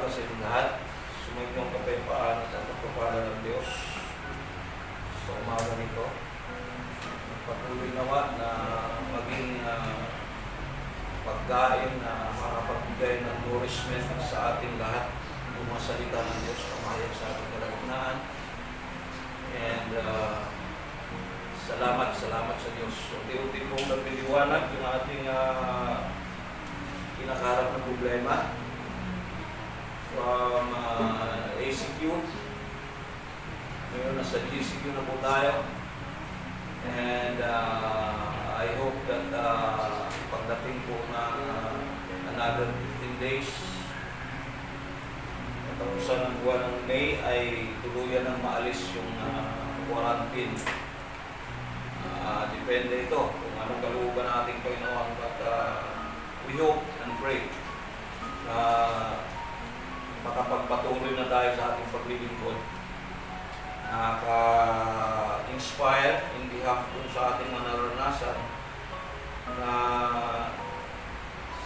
umaga sa inyong lahat. Sumainyo ang kapayapaan at ang pagpapala ng Diyos sa umaga nito. Patuloy nawa na maging pagkain na makapagbigay ng nourishment sa ating lahat. Yung mga salita ng Diyos pamayag sa ating kalagitnaan. And salamat sa Diyos. Unti-unti pong nagliliwanag yung ating kinakaharap na problema from ACQ. Ngayon nasa GCQ na po tayo. And I hope that pagdating po ng another 15 days, katapusan ng buwan ng May, ay tuluyan ng maalis yung quarantine. Depende ito kung anong kalooban natin Panginoon. But we hope and pray na makapagpatuloy na tayo sa ating paglilingkod, nakaka-inspire in behalf kung sa ating mga naranasan na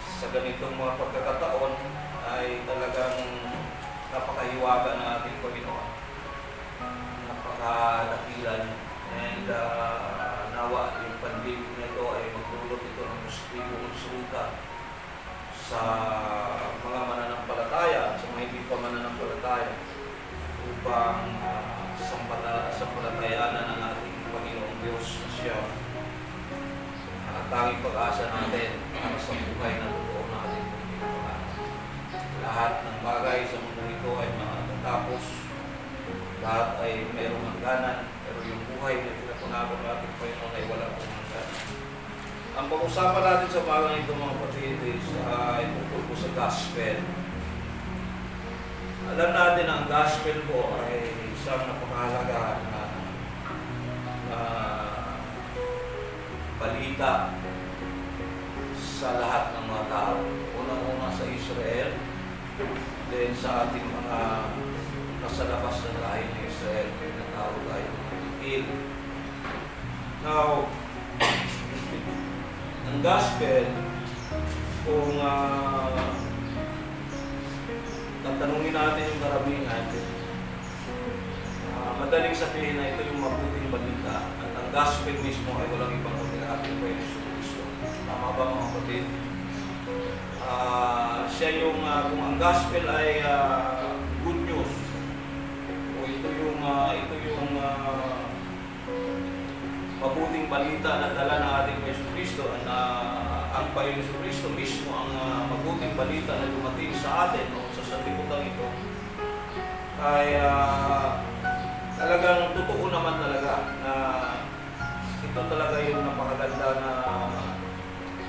sa ganitong mga pagkakataon ay talagang napakahiwaga ng ating Panginoon, napakadakila niya. And nawa yung pandemic na ito ay magdulot ito ng positibong resulta sa mga mananampalataya at sa mga hindi pa mananampalataya upang sampalatayanan ng ating Panginoong Diyos na siya ang tanging pag-asa natin para sa buhay na totoo natin. Lahat ng bagay sa mundo ito ay matatapos, lahat ay mayroong hangganan, pero yung buhay na pinapangako natin Panginoon ay wala pong hangganan. Ang pag-usapan natin sa bagang ito mga kapatid ay tungkol po sa gospel. Alam natin na ang gospel po ay isang napakahalaga na balita sa lahat ng mga tao. Unang-una sa Israel, then sa ating mga nasa labas ng lahi ng Israel, kaya natawag tayo mga Itil. Now, ang gospel, kung tatanungin natin yung karamihan, madaling sabihin na ito yung mabuting balita at ang gospel mismo ay walang ibang kundi ating Panginoon Jesucristo. Tama ba mga kapatid? Siya yung, kung ang gospel ay good news, o ito yung mabuting balita na dala ng ating Jesucristo, na ang Panginoon Jesucristo mismo ang mabuting balita na dumating sa atin o sa sanlibutan ito, ay talagang totoo naman talaga na ito talaga yung napakaganda na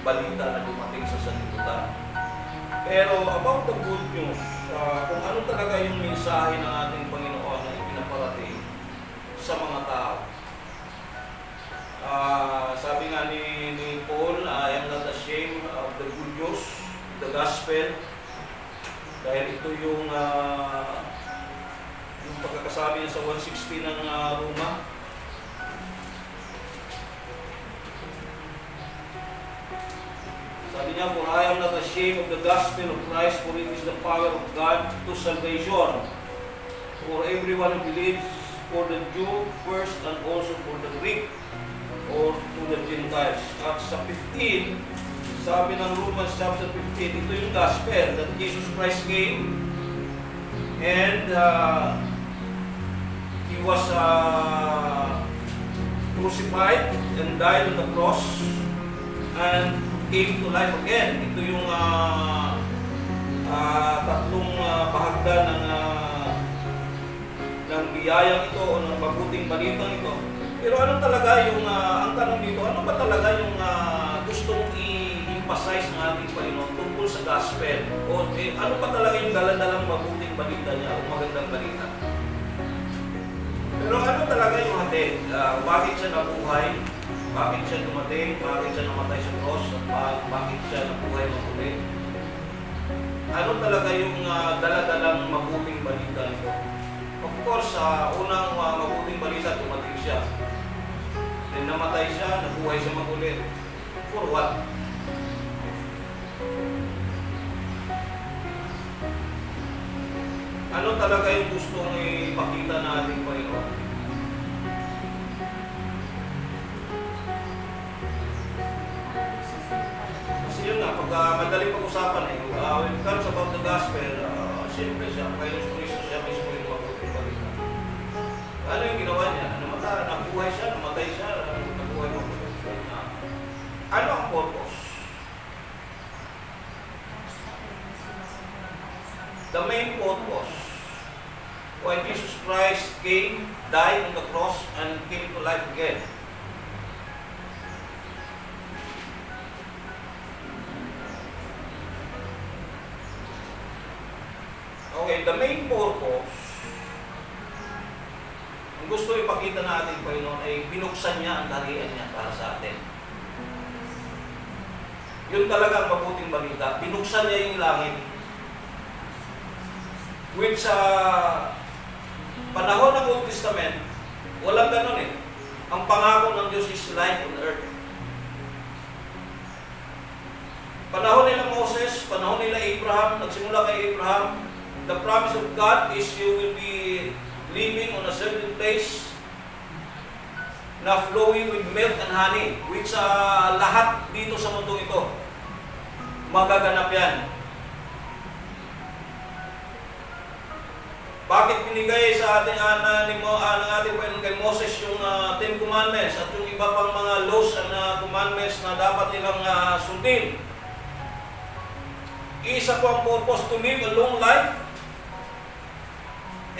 balita na dumating sa sanlibutan. Pero about the good news, kung ano talaga yung mensahe ng ating Panginoon na ipinaparating sa mga tao. Sabi nga ni Paul, I am not ashamed of the good news, the gospel, dahil ito yung pagkakasabi niya sa 1:16 ng Roma. Sabi niya, for I am not ashamed of the gospel of Christ, for it is the power of God to salvation for everyone who believes, for the Jew first and also for the Greek, or to the Gentiles. At sa 15, sabi ng Romans chapter 15, ito yung gospel that Jesus Christ came and He was crucified and died on the cross and came to life again. Ito yung tatlong bahagda ng biyayang ito o ng mabuting balitang ito. Pero ano talaga yung, ang tanong dito, ano ba talaga yung gusto mong i-emphasize ng ating Panginoon tungkol sa gospel? O ano pa talaga yung dala-dalang mabuting balita niya o magandang balita? Pero ano talaga yung hatid? Bakit siya nabuhay? Bakit siya dumating? Bakit siya namatay sa cross? Bakit siya nabuhay muli? Ano talaga yung dala-dalang mabuting balita nito? Of course, unang mabuting balita, dumating siya. Then namatay siya, nabuhay siya magulit. For what? Ano talaga yung gustong ipakita natin Panginoon? Kasi yun nga, pag madaling pag-usapan when it comes about the gospel, siyempre siya, Panginoon Kristo siya mismo yung mabuting balita. Ano yung ginawa niya? Nabuhay siya, namatay siya, nabuhay mabuting balita. Ano ang purpose? The main purpose why Jesus Christ came, died on the cross, and came to life again. Okay, the main purpose, ang gusto ipakita natin Panginoon ay binuksan niya ang kaharian niya para sa atin. Yun talaga ang mabuting balita. Binuksan niya yung langit. Which sa panahon ng Old Testament, walang ganun eh. Ang pangako ng Diyos is life on earth. Panahon nila Moses, panahon nila Abraham, nagsimula kay Abraham, the promise of God is you will be living on a certain place na flowing with milk and honey, which lahat dito sa mundong ito, magaganap yan. Bakit binigay sa ating ng ating Panginoon kay Moses yung Ten Commandments at yung iba pang mga laws and commandments na dapat nilang sundin? Isa po ang purpose to live a long life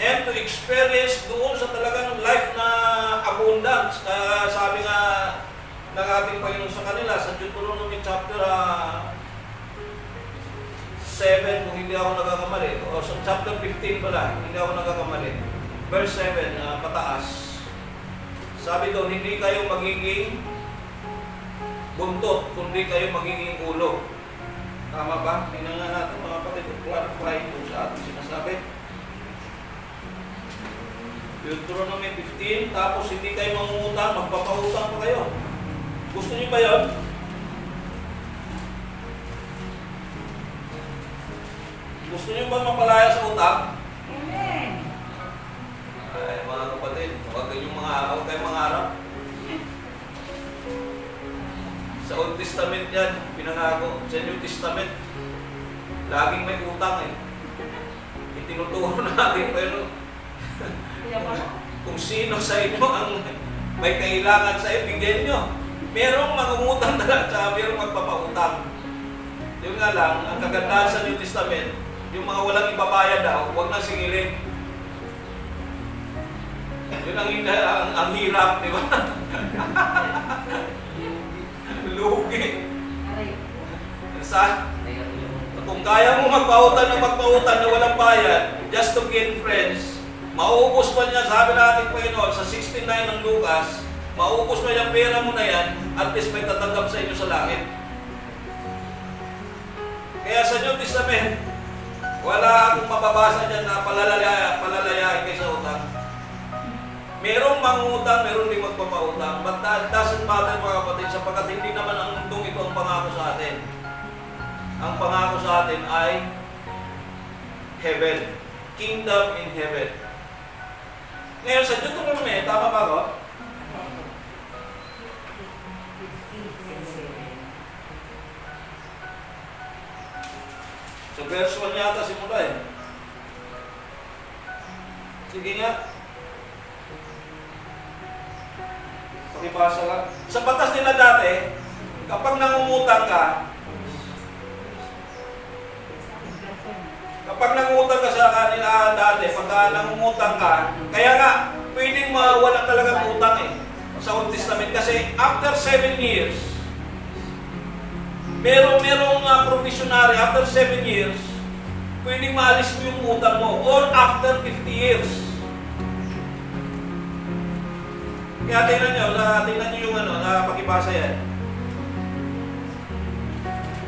and to experience doon sa talagang life na abundance. Sabi nga ng ating Panginoon sa kanila sa Deuteronomy chapter 7, kung hindi ako nagkakamali, o sa chapter 15 pala, hindi ako nagkakamali. Verse 7, pataas. Sabi doon, hindi kayo magiging buntot, kundi kayo magiging ulo. Tama ba? Tingnan nga natin mga kapatid, clarify kung sa ating sinasabi. Deuteronomy 15, tapos hindi kayo mangungutang, magpapautang pa kayo. Gusto niyo ba yun? Gusto niyo ba mapalaya sa utang? Amen. Ay, mga kapatid, huwag kayong mangarap. Sa Old Testament yan, pinangako. Sa New Testament, laging may utang eh. Itinuturo natin, pero kung sino sa inyo ang may kailangan sa iyo, bigyan nyo. Merong mangungutang talaga, merong magpapautang. Yung nga lang, ang kagandahan sa New Testament, yung mga walang ibabayad daw, huwag na singilin. Yun ang hirap, di ba? Lugi. Kung kaya mo magpautang na walang bayad, just to gain friends, mauubos pa niya, sabi natin Panginoon, sa 69 ng Lucas, mauubos pa yung pera mo na yan, at least may tatanggap sa inyo sa langit. Kaya sa New Testament, wala akong mababasa dyan na palalayain kayo sa utang. Merong mangutang, meron din magpapautang. But that doesn't matter mga kapatid, sapagkat hindi naman ang mundong ito ang pangako sa atin. Ang pangako sa atin ay heaven. Kingdom in heaven. Ngayon sa Deuteronomy, tama ba ako? Sa verse 1 yata simula eh. Sige nga. Pakibasa lang. Sa batas nila dati, kapag nangungutang ka sa kanila dati, pagka nangungutang ka, kaya nga, pwedeng mawala talaga utang eh sa Old Testament. Kasi after 7 years, merong provisionary, after 7 years, pwedeng maalis mo yung utang mo, or after 50 years. Kaya tingnan nyo yung pakibasa yan.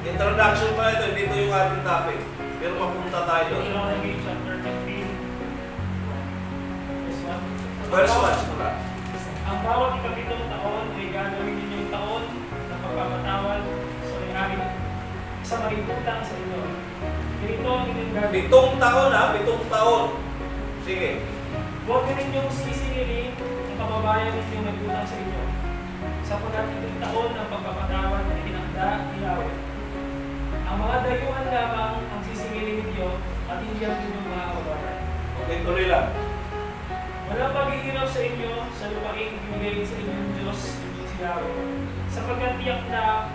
Introduction pa ito, dito yung ating topic. Pero mapunta tayo doon. Deuteronomy chapter 15, Verse 1. Ang bawat ikapitong taon ay gagawin ninyong taon na pagpapatawad sa may-ari sa maring utang sa inyo. Ganito ang inyong gagawin. 7 taon ha, 7 taon. Sige. Huwag ninyong sisingilin ang kababayan ninyong nagutang sa inyo. Sapagkat itong taon ng pagpapatawad ay hinanda ni Yahweh. Ang mga dayuhan lamang ang sisingilin ninyo at hindi ang inyong mga kababayan. Okay, tuloy lang. Walang paghihirap sa inyo sa lupaing ibinigay sa inyong Diyos, inyong si Yahweh. Sapagkat tiyak na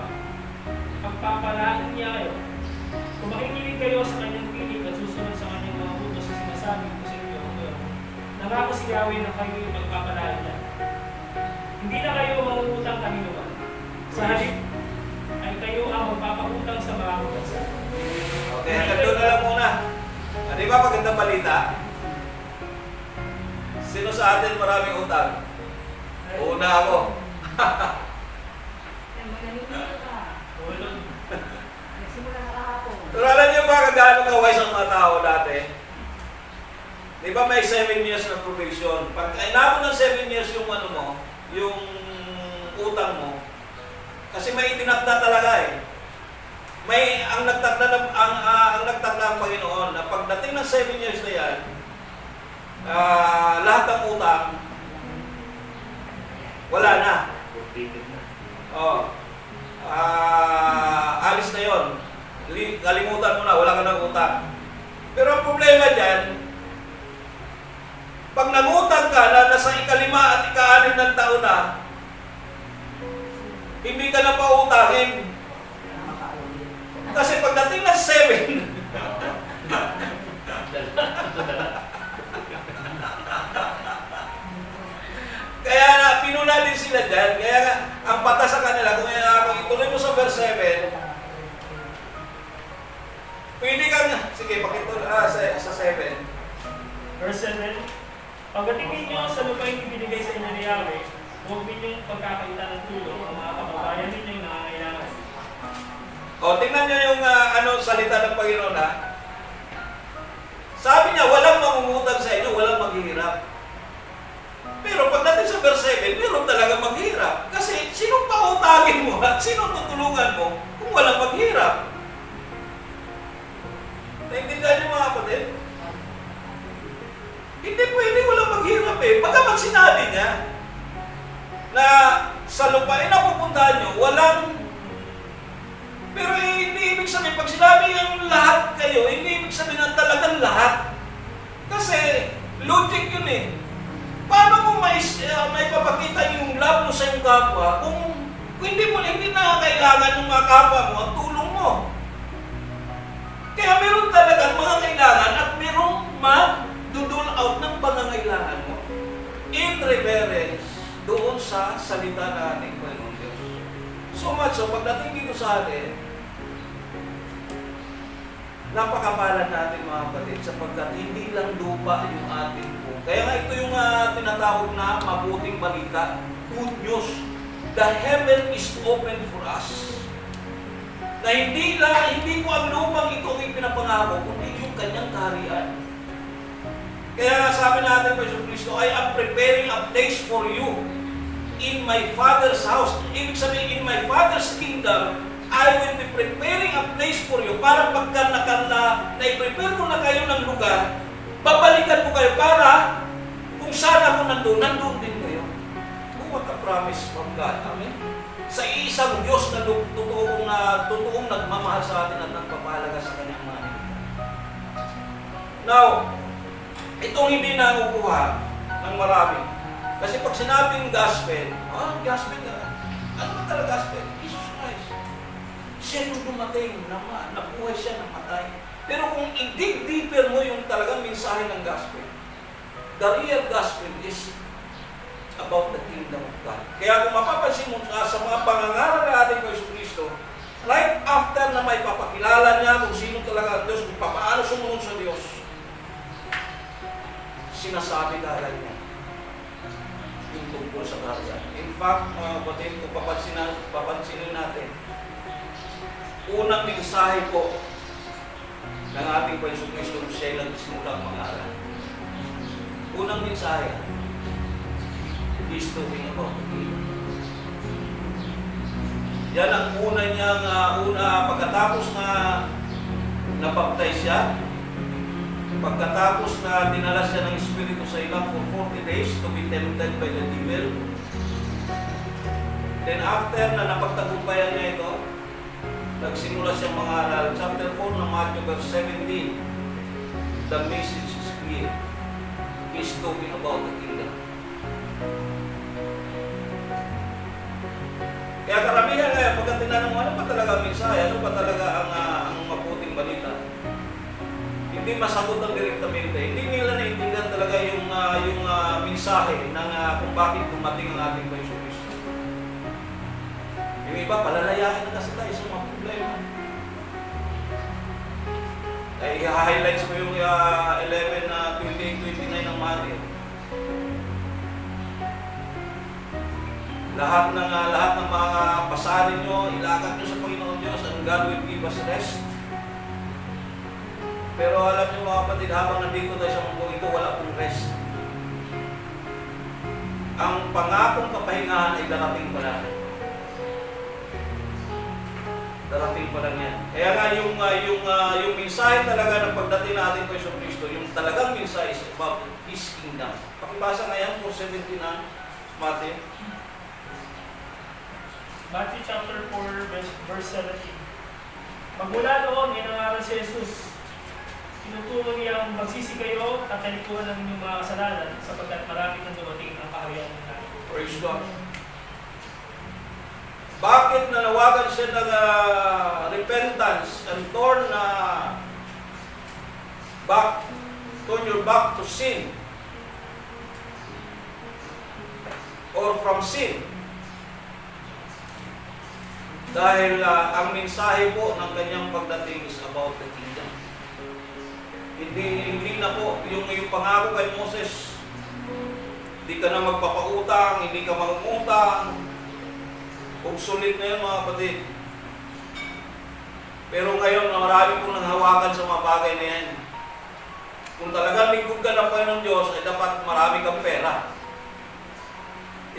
pagpapalain niya kayo. Kung makikinig kayo sa kanyang pinig at susunod sa kanyang mga utos sa sinasabi ko sa inyo ngayon, nangako si Yahweh na kayo ipagpapalain niya. Hindi na kayo mangungutang kahinuman. Sa halip ay kayo ang magpapakutang sa mga utang. Okay, hanggang doon na lang muna. Di ba magandang balita? Sino sa atin maraming utang? Una ako. Pero alam niyo ba kung gaano kawais ang mga tao dati? Di ba may 7 years na probation? Pag inabot ng 7 years yung ano mo, yung utang mo, kasi may itinakda talaga eh. May ang nagtakda ang nagtakda ang Panginoon na pagdating ng 7 years na yan, lahat ng utang wala na. Oh. Alis na 'yon. Kalimutan mo na, wala ka ng utang. Pero ang problema diyan, pag nangutang ka na nasa ika-5 at ika-6 ng taon na, hindi ka na pautangin. Kasi pagdating ng 7, kaya na, pinuna din sila dyan. Kaya nga, ang batas sa kanila, kung ituloy mo sa verse 7, pwede kang, sige, pakituloy, sa 7. Verse 7, pagdating ninyo sa lupaing ibinigay sa inyo ni Yahweh, huwag ninyong pagkakaitan ng tulong ang mga kababayan ninyong nangangailangan. O, tingnan nyo yung salita ng Panginoon ha. Sabi niya, walang mangungutang sa inyo, walang maghihirap. Pero pagdating sa verse 7, meron talaga maghirap. Kasi sinong pautangin mo at sinong tutulungan mo kung walang maghirap? Naintindihan niyo mga kapatid? Hindi pwede walang maghirap eh. Bagamat sinabi niya na sa lupain na pupuntahan niyo, walang. Pero hindi ibig sabihin, pag sinabi yung lahat kayo, hindi ibig sabihin na talagang lahat. Kasi logic yun eh. Paano mo may papakita yung love mo sa iyong kapwa kung hindi na kailangan ng mga kapwa mo ang tulong mo? Kaya meron talagang mga kailangan at merong ma-dudul out ng pangangailangan mo. In reverence doon sa salita na ating Panginoon Diyos. So much so, pagdating dito sa atin, napakabalan natin mga kapatid sapagkat hindi lang lupa yung ating buhay. Kaya nga ito yung tinatawag na mabuting balita, good news. The heaven is open for us. Na hindi ko ang lupang ito ang ipinapangako, kundi yung kanyang kaharian. Kaya nga sabi natin pa Jesus Cristo, I am preparing a place for you in my Father's house. Ibig sabihin, in my Father's kingdom, I will be preparing a place for you para pagka na-prepare ko na kayo ng lugar, babalikan ko kayo para kung saan ako nandun din kayo. What a promise from God. Amen? Sa iisang Diyos na totoong nagmamahal sa atin at nagpapahalaga sa kanyang mga nilikha. Now, itong hindi nakukuha ng marami. Kasi pag sinabing gospel, gospel na. Ano ba talaga gospel? Jesus Christ. Siya yung dumating, nabuhay siya, namatay. Pero kung i-dig deeper mo yung talagang mensahe ng gospel, the real gospel is about the kingdom of God. Kaya kung mapapansin mo sa mga pangangaral na ating Kristo Kristo, right after na may papakilala niya kung sino talaga ang Diyos, kung paano sumunod sa Diyos, sinasabi talaga niya yung tungkol sa kaharian. In fact, mga kapatid, kung papansinin natin, unang mensahe po ng ating Panginoon Kristo kung siya lang simulang mag-aaral. Unang mensahe, is talking about the kingdom. Yan ang una niyang, pagkatapos na napaptay siya, Pagkatapos na dinala siya ng Espiritu sa ilang for 40 days to be tempted by the devil. Then after na napagtagumpayan niya ito, nagsimula siyang mangaral. Chapter 4 ng Matthew verse 17. The message is clear. He's talking about the kingdom. Kaya karamihan ngayon, pagka tinanong mo, ano ba talaga ang mensahe? Ano ba talaga ang mabuting balita? Hindi masagot ang direktamente. Hindi nila naiintindihan talaga yung mensahe ng kung bakit dumating ang ating Panginoon Kristo. Yung iba, palalayain na kasi tayo sa mga problema. Ay, i-highlights ko yung 11, 28, 29 ng Matthew. Lahat ng mga pasanin nyo, ilakad nyo sa Panginoon Diyos, and God will give us rest. Pero alam nyo mga kapatid, habang nandito tayo sa mundo ito, wala pong rest. Ang pangakong kapahingahan ay darating pa lang. Darating pa lang yan. Kaya nga yung mensahe talaga ng pagdating natin kay Yesu Cristo, yung talagang mensahe is about His kingdom. Pakibasa nga yan, 4:17 na, Matthew. Matthew chapter 4, verse 17. Magmula noon, ay nangaral si Jesus. Tinuturo niyang magsisi kayo at talikuhan ng inyong mga kasalanan sapagkat marami nang dumating ang kaharian ng natin. Praise God. Bakit nanawagan siya ng repentance and turn your back to sin or from sin? Dahil ang mensahe po ng kanyang pagdating is about the kingdom. Hindi na po yung pangako kay Moses, hindi ka na magpapautang, hindi ka mangungutang, obsolete na yun mga kapatid. Pero ngayon marami pong nanghawakan sa mga bagay na yan. Kung talagang lingkod ka ng Panginoon Diyos, ay dapat marami kang pera.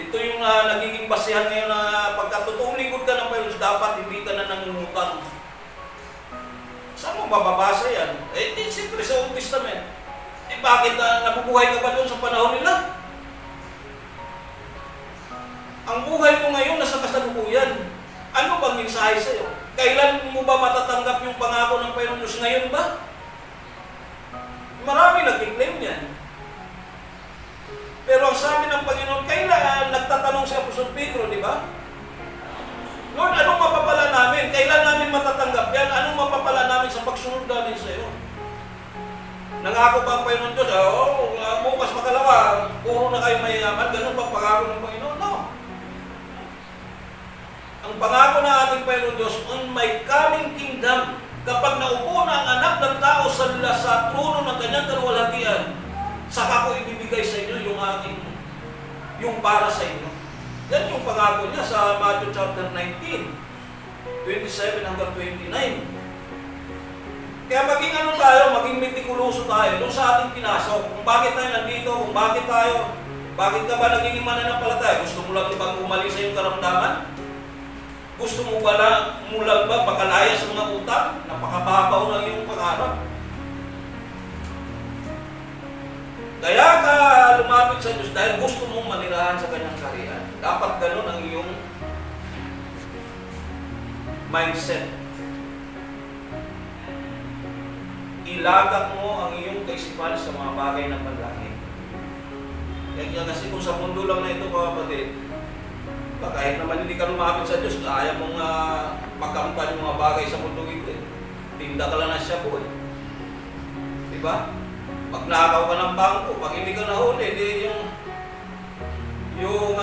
Ito yung nagiging basihan ngayon na pagkatotoong lingkod ka ng Panginoon, dapat hindi ka na nangungutang. Saan mo mababasa yan? Siyempre sa Old Testament. Bakit nabubuhay ka ba doon sa panahon nila? Ang buhay mo ngayon nasa kasalukuyan. Ano bang mensahe sa'yo? Kailan mo ba matatanggap yung pangako ng Panginoon Diyos? Ngayon ba? Marami nag-claim yan. Pero ang sabi ng Panginoon, kailan nagtatanong si Apostol Pedro, di ba? Lord, anong mapapala namin? Kailan namin matatanggap yan? Anong mapapala namin sa pagsunod namin sa iyo? Nangako ba ang Panginoon Diyos? Bukas makalawa, puro na kayo mayayaman. Ganun ba pangako ng Panginoon? No. Ang pangako ng ating Panginoon Diyos, on my coming kingdom, kapag naupo na ang anak ng tao sa trono ng kanyang kaluwalhatian, saka ko ibibigay sa inyo yung para sa inyo. Yan yung pangako niya sa Matthew chapter 19, 27 hanggang 29. Kaya maging maging metikuloso tayo doon sa ating pinasok. Kung bakit tayo nandito, bakit ka ba naging mananampalataya? Gusto mo lang bang umalis sa iyong karamdaman? Gusto mo lang ba makalaya sa mga utang? Napakababaw ng iyong pangarap. Kaya ka lumapit sa Diyos dahil gusto mong manirahan sa kanyang kaharian. Dapat ganun ang iyong mindset. Ilagak mo ang iyong kaisipan sa mga bagay ng panlangit. Kaya kasi kung sa mundo lang na ito mga kapatid, kahit naman hindi ka lumapit sa Diyos, ayaw mong makampan yung mga bagay sa mundo ito. Tinda ka lang ng shabu. Diba? Pag nakaw ka ng bangko, pag hindi ka nahuli, yung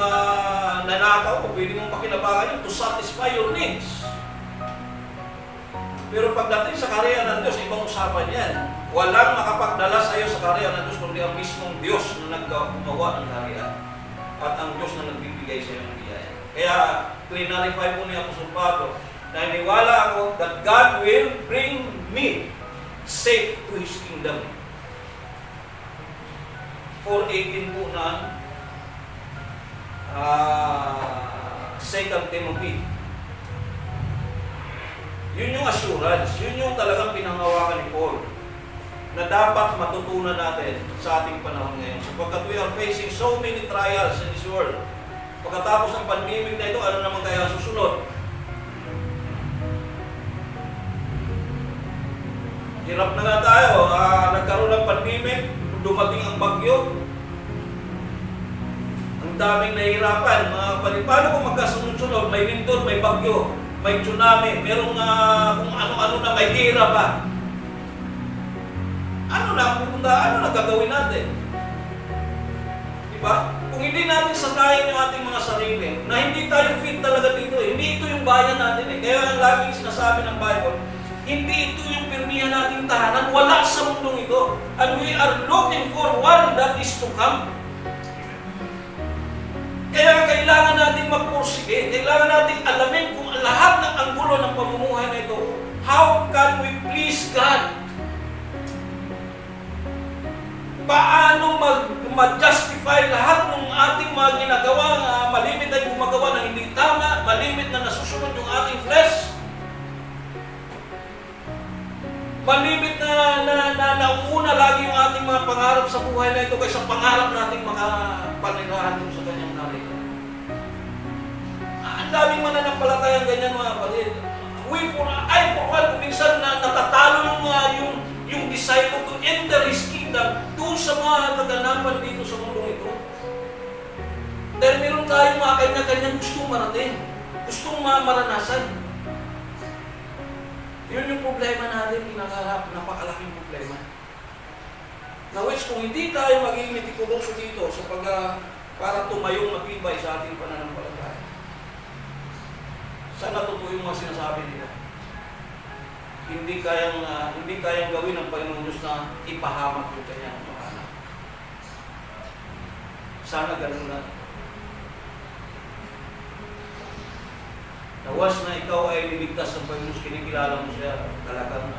nanakaw ko, pwede mong pakinabangan yun to satisfy your needs. Pero pagdating sa kaharian ng Diyos, ibang usapan yan. Walang makapagdala sa iyo sa kaharian ng Diyos, kundi ang mismong Diyos na naggumawa ng kaharian. At ang Diyos na nagbibigay sa iyo ng biyaya. Kaya, clarify po ni Apostol Pablo, na iniwala ako that God will bring me safe to His kingdom. 4:18 po na 2 Timothy. Yun yung assurance, yun yung talagang pinangawakan ni Paul. na dapat matutunan natin sa ating panahon ngayon. Sapagkat we are facing so many trials in this world. Pagkatapos ng pandemic na ito, ano naman kaya ang susunod? Hirap na nga tayo. Nagkaroon ng pandemic, dumating ang bagyo. Ang daming nahihirapan. Mga kapatid, paano kung magkasunod-sunod? May lindol, may bagyo, may tsunami, merong kung ano-ano na, may gira pa. Ano na pupunta? Ano na gagawin natin? Diba? Kung hindi natin sanayin yung ating mga sarili, na hindi tayo fit talaga dito, hindi ito yung bayan natin eh. Kaya ang laging sinasabi ng Bible, hindi ito yung pirmihan nating tahanan, wala sa mundong ito. And we are looking for one that is to come. Kaya kailangan natin magpursige, kailangan natin alamin kung lahat ng anggulo ng pamumuhay na ito, how can we please God? Paano mag-justify lahat ng ating mga ginagawa, malimit ay gumagawa ng hindi tama, malimit na nasusunod yung ating flesh, malimit na nauuna lagi yung ating mga pangarap sa buhay na ito kaysa pangarap nating makapanirahan sa kanyang narito. Ang daming mananampalatayang ganyan mga kapatid. I for one, minsan na natatalo yung disciple to enter His kingdom doon sa mga kaganapan dito sa mundong ito. Dahil meron tayong mga kanya-kanyang gustong marating, gustong maranasan. Yun yung problema natin, kinakaharap, napakalaking problema. Na which kung hindi tayo maging metikuloso dito para tumayong matibay sa ating pananampalataya, sana totoo yung mga sinasabi nila. Hindi kayang gawin ng Panginoon Diyos na ipahamak yung kanyang mga anak. Sana ganun na. Nawas na ikaw ay liligtas ng Panginoon Diyos, kinikilala mo siya, talagang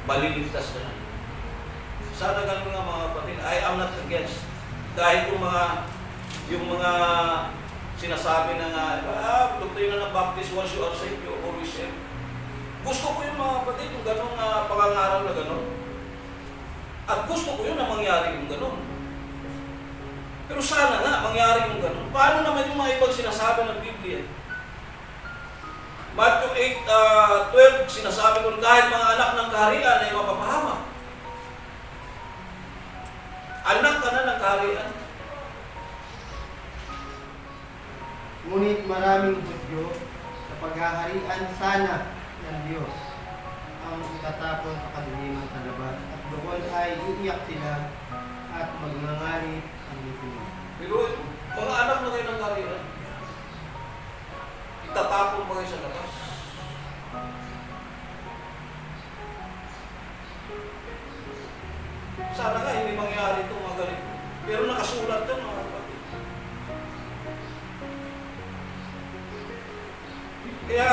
maliligtas ka na. Sana ganun nga mga kapatid. I am not against. Dahil yung mga sinasabi na nga, doktrina ng baptist, once you are saved, you are always saved. Gusto ko yung mga kapatid, yung ganong pangangaral na ganon. At gusto ko yun na mangyari yung ganon. Pero sana nga mangyari yung ganon. Paano naman yung mga ibang sinasabi ng Biblia? Matthew 8:12, sinasabi ko kahit mga anak ng kaharian ay mapapahamak. Anak ka na ng kaharian. Ngunit maraming Hudyo sa paghaharian sana ng Diyos ang itatapon sa kadiliman sa labas at doon ay iiyak sila at magngangalit ang ngipin. Pero mga anak na kayo ng kaharian, itatapon ba kayo sa labas? Sana nga hindi mangyari itong mga ganito. Pero nakasulat yan mga kapatid. Kaya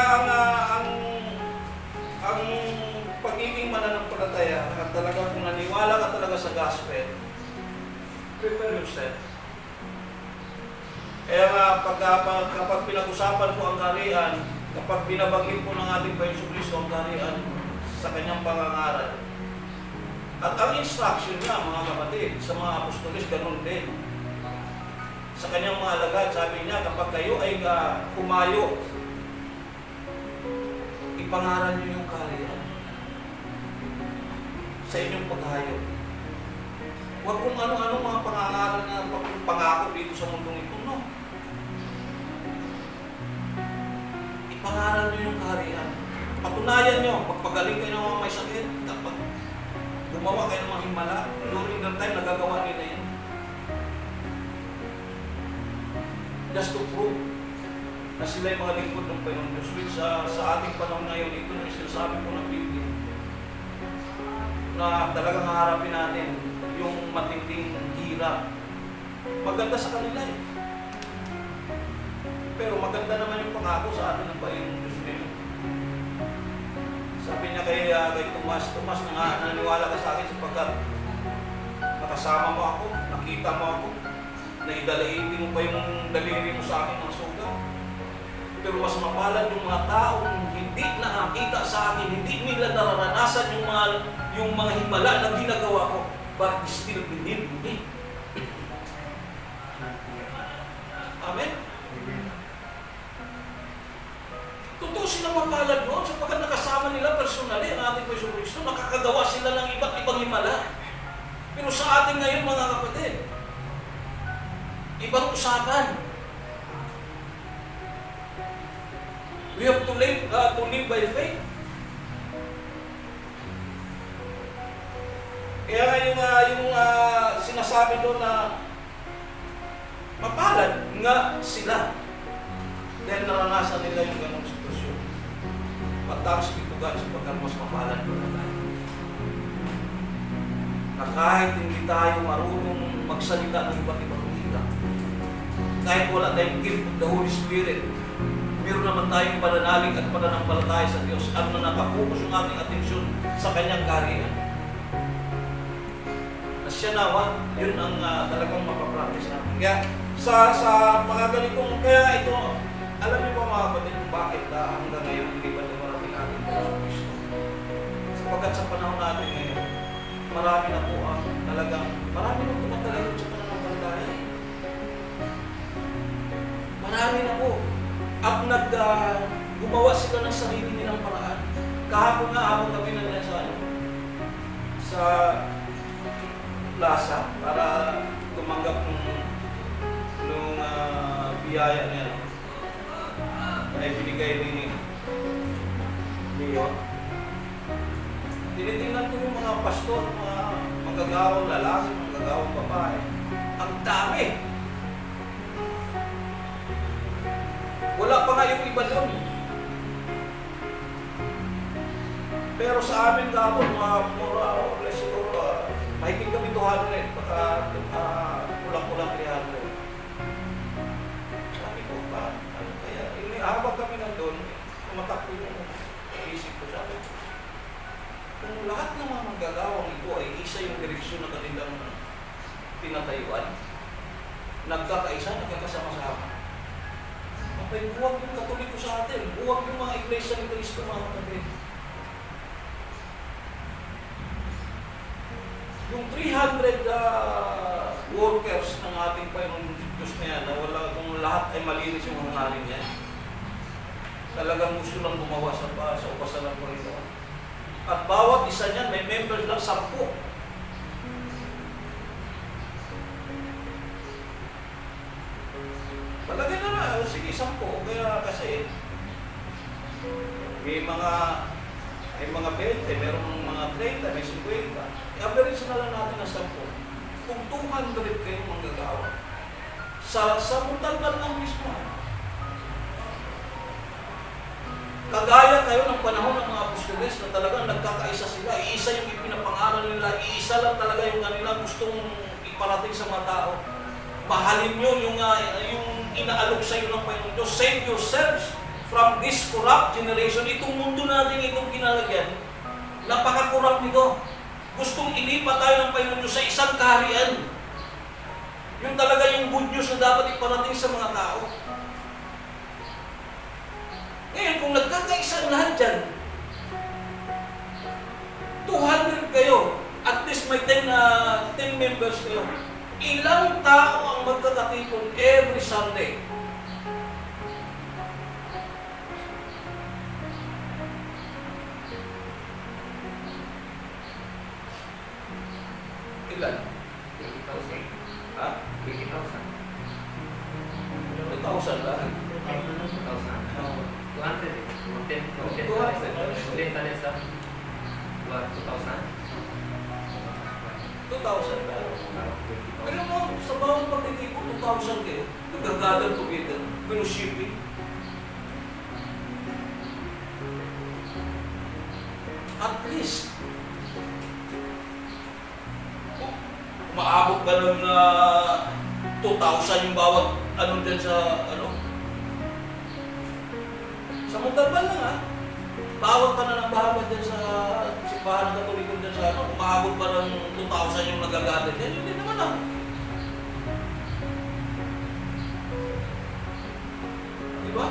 ang pagiging mananampalataya at talaga kung naniwala ka talaga sa gospel, prepare yourself. Kaya nga kapag pinag-usapan ko ang kaharian, kapag binabanggit po ng ating Panginoon Kristo ang kaharian sa kanyang pangangaral, at ang instruction niya mga kapatid sa mga apostoles ganun din. Sa kanyang mga alagad, sabi niya kapag kayo ay kumayo, ipangaral niyo yung kaharian sa inyong paghayo. Huwag kung ano-ano mga pangangaral na pangako dito sa mundong ito, no? Ipangaral niyo yung kaharian. Patunayan niyo, magpagaling kayo ng mga may sakit, kapag gumawa kayo ng mga himala, during that time, nagagawa nila yan. Just to prove na sila yung mga lingkod ng Panginoon Diyos. Which sa ating panahon ngayon, ito na yung sinasabi po ng Biblia. Na talagang haharapin natin yung matinding hirap. Maganda sa kanila eh. Pero maganda naman yung pangako sa atin ng Panginoon Diyos ngayon. Sabi niya kay Tomas, naniwala ka sa akin sapagkat nakasama mo ako, nakita mo ako, naidalaiti mo pa yung daliri mo sa akin mga sugat. Pero mas mapalad yung mga taong hindi nakakita sa akin, hindi nila nararanasan yung mga himala na ginagawa ko, but still believe me. Amen? Totoo silang mapalad noon sapagkat nakasama nila personally ang ating Panginoon Kristo, nakakagawa sila ng iba't ibang himala. Pero sa atin ngayon mga kapatid, ibang usapan. We have to live by faith. Kaya nga yung sinasabi doon na mapalad nga sila dahil naranasan nila yung ganong sitwasyon. But thanks be to God sapagkat mas mapalad ko na tayo. Na kahit hindi tayo marunong magsalita ng iba't ibang wika, kahit wala tayong gift of the Holy Spirit, meron naman tayong pananalig at pananampalataya sa Diyos at na nakapokus yung ating atensyon sa Kanyang kaharian. Na siya nawa, yun ang talagang mapapractice natin. Kaya sa mga ganitong, kaya ito, alam niyo ba mga kapatid kung bakit hanggang ngayon hindi ba dumarating ating Panginoon Kristo? Sapagkat sa panahon natin ngayon, marami na po ang talagang, marami na tumatalayon sa pananampalataya. Marami na po. At gumawa sila ng sarili nilang paraan. Kahapon nga habang kami nandiyan sa plaza para tumanggap nung biyaya niya na ibinigay ni Leo. Tinitingnan ko yung mga pastor, mga manggagawang lalaki, manggagawang babae. Ang dami! Wala pa nga yung iba doon. Pero sa amin kapon, mga mura o less siguro, mahigit kami 200, baka kulang-kulang 300. Sabi ko ba, ano kaya? Habang kami nandun, tumatakbo yung isip ko. Sabi ko, kung lahat ng mga manggagawang ito ay isa yung direksyon na kanilang tinatayuan, nagkakaisa, nagkakasama-sama. Ay, buwag yung Katoliko sa atin. Buwag yung mga iglesia ni Cristo, mga kapatid. Yung 300 workers ng ating Panginoon Diyos na yan, na wala, kung lahat ay malinis yung hangarin niya, talagang gusto lang gumawa sa upasan ng Panginoon. At bawat isa niyan, may members lang 10. Palagay na na, sige, 10. Kaya kasi, may mga 20, merong mga 30, may 50. I-average na lang natin ng 10. Kung 200 kayong manggagawa, sa Montalban lang mismo, kagaya kayo ng panahon ng mga apostoles na talagang nagkakaisa sila, iisa yung ipinapangaral nila, iisa lang talaga yung kanila gustong iparating sa mga tao. Mahalin nyo yung inaalok sa iyo ng Panginoon Diyos. Save yourselves from this corrupt generation. Itong mundo natin, itong kinalagyan, napaka-corrupt nito. Gustong ilipat tayo ng Panginoon Diyos sa isang kaharian. Yung talaga yung good news na dapat iparating sa mga tao. Ngayon, kung nagkakaisa lahat dyan, 200 kayo, at least may 10 members kayo. Ilang tao ang magkakatipon every Sunday? Ilan? 80,000. Ha? 80,000. 2,000 lang. 2,000. 200. 2,000 lang. Pero mo, sa bawang pagtitipon, 2,000 kayo, nag-gather together, fellowshipping. At least, umaabot ka ng 2,000 yung bawat dyan sa sa Montalban lang ha. Bawat ka na ng bahagad dyan sa simbahan ng Katoliko dyan sa umaabot pa ng 2,000 yung nagagatid. Yan yun din naman ha. Diba?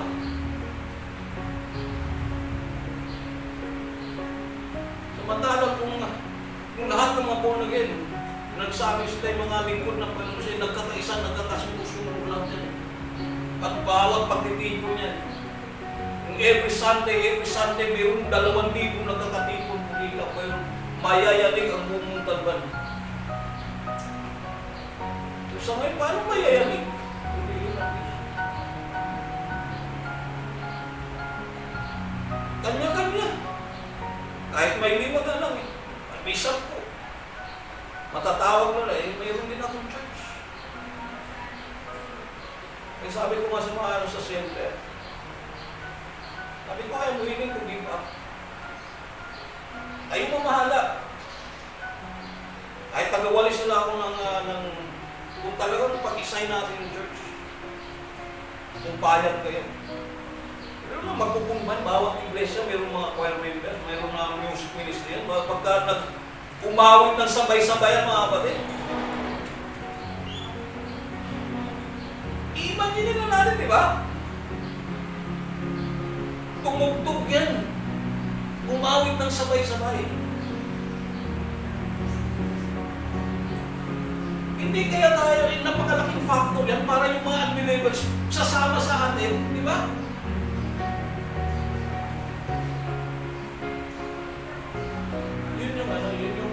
born again. Nagsabi sila yung mga lingkod ng Panginoon sila, nagkakaisa, nagkakasundo lang yan. At bawat pagtitipon niyan. Every Sunday, mayroong 2,000 nagkakatipon muli lang. Pero mayayanig ang buong talban. So sa ngayon, paano mayayanig? Muli lang. Kanya-kanya. Kahit may 5 na lang, may 10. Matatawag nila, mayroon din akong church. Sabi ko nga sa mga sa center, sabi ko, I'm willing to give up. Kayo mamahala. Kahit tagawalis nila ako ng kung talagang pag-isay natin yung church. Kung payag kayo. Pero magpupunban, bawat iglesia, mayroong mga choir members, mayroong mga music ministry yan. Pagka umawit ng sabay-sabay ang mga kapatid. I-imagine na natin, di ba? Tumugtog yan. Umawit ng sabay-sabay. Hindi kaya tayo, napakalaking factor yan para yung mga unbelievers sasama sa atin, di ba?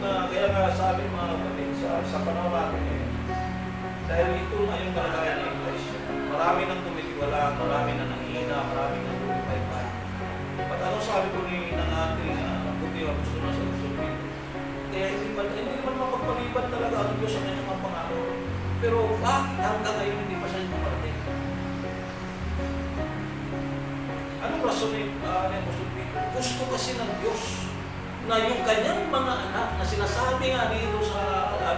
Kaya nga sabi mga kapatid, sa panahon natin dahil ito na yung kalagayan ng Iglesia. Marami nang tumitiwala, marami na nanghihina, marami nang tumipay-pay. At ano sabi ko ni ng ating puti o gusto na sa gusto dito? Kaya hindi naman mapagpaliban talaga ang Diyos sa kanyang mga pangako. Pero bakit hanggang ngayon hindi pa siya pumarating? Anong rason ni Apostol Pedro? Gusto kasi ng Diyos na yung kanyang mga anak na sinasabi nga dito sa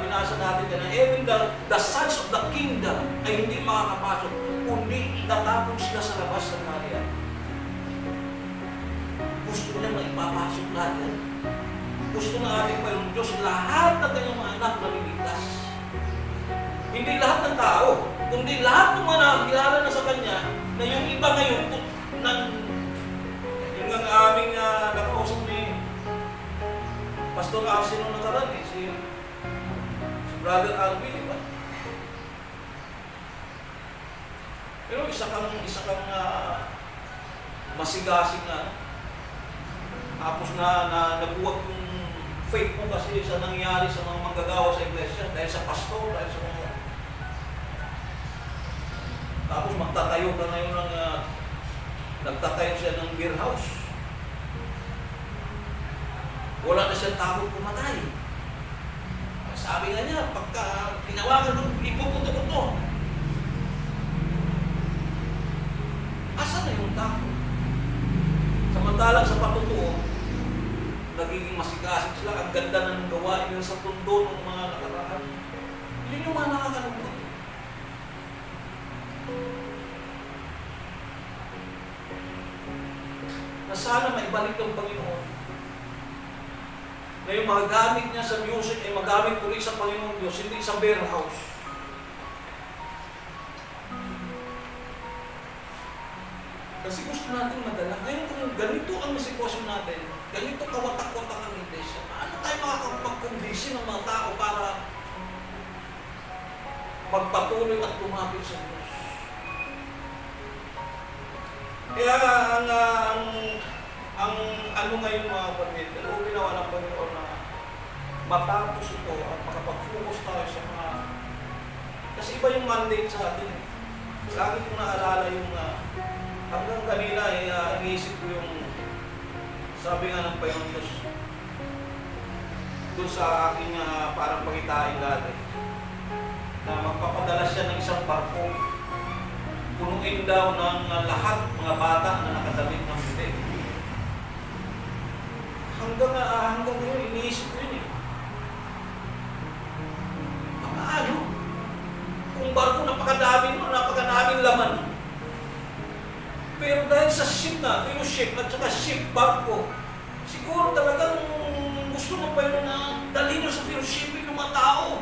binasa natin na even the sons of the kingdom ay hindi makakapasok kundi itatapon sila sa labas ng Maria. Gusto niya maipapasok natin. Gusto na ating Panginoon Diyos lahat ng kanyang mga anak maliligtas. Hindi lahat ng tao, kundi lahat ng mga nakakilala na sa kanya na yung iba ngayon yung ang aming nakausap ni Pastor Arsino nakaraan si Brother Alvin, di ba? Pero isa kang masigasig na tapos na nabuwag yung faith mo kasi sa nangyari sa mga manggagawa sa iglesia dahil sa pastor, dahil sa mga tapos magtatayo ka ngayon ng nagtatayo siya ng beer house. Wala na siyang takot pumatay. Sabi nga niya, pagka tinawagan ng ipupunto-punto, asan na yung takot? Samantalang sa patutuo, nagiging masigasig sila, ang ganda ng gawain nila sa tundo ng mga nakaraan. Yun yung mga nakakalungkot. Na sana maibalik ng Panginoon na yung mga gamit niya sa music ay magamit ulit sa Panginoon Diyos, hindi sa beer house. Kasi gusto natin madala. Ngayon kung ganito ang sitwasyon natin, ganito kawatak-watak ang iglesia, paano tayo makakapag-condition ng mga tao para magpatuloy at lumapit sa Diyos? Kaya ang ano ngayon mga kapatid, ano ginawa ng Panginoon na matapos ito at makapag-focus tayo sa mga kasi iba yung mandate sa atin. Lagi kong naalala yung hanggang kanina iniisip ko yung sabi nga ng Panginoon Diyos doon sa aking parang pangitain dati na magpapadala siya ng isang barko punuin daw ng lahat mga bata na nakadamit ng puti. Hanggang ngayon, iniisip ko yun eh. Paano? Kung barko napakadaming laman. Pero dahil sa ship na, fellowship at saka ship barko, siguro talagang gusto mo pa yun na dalhin nyo sa fellowship yung mga tao.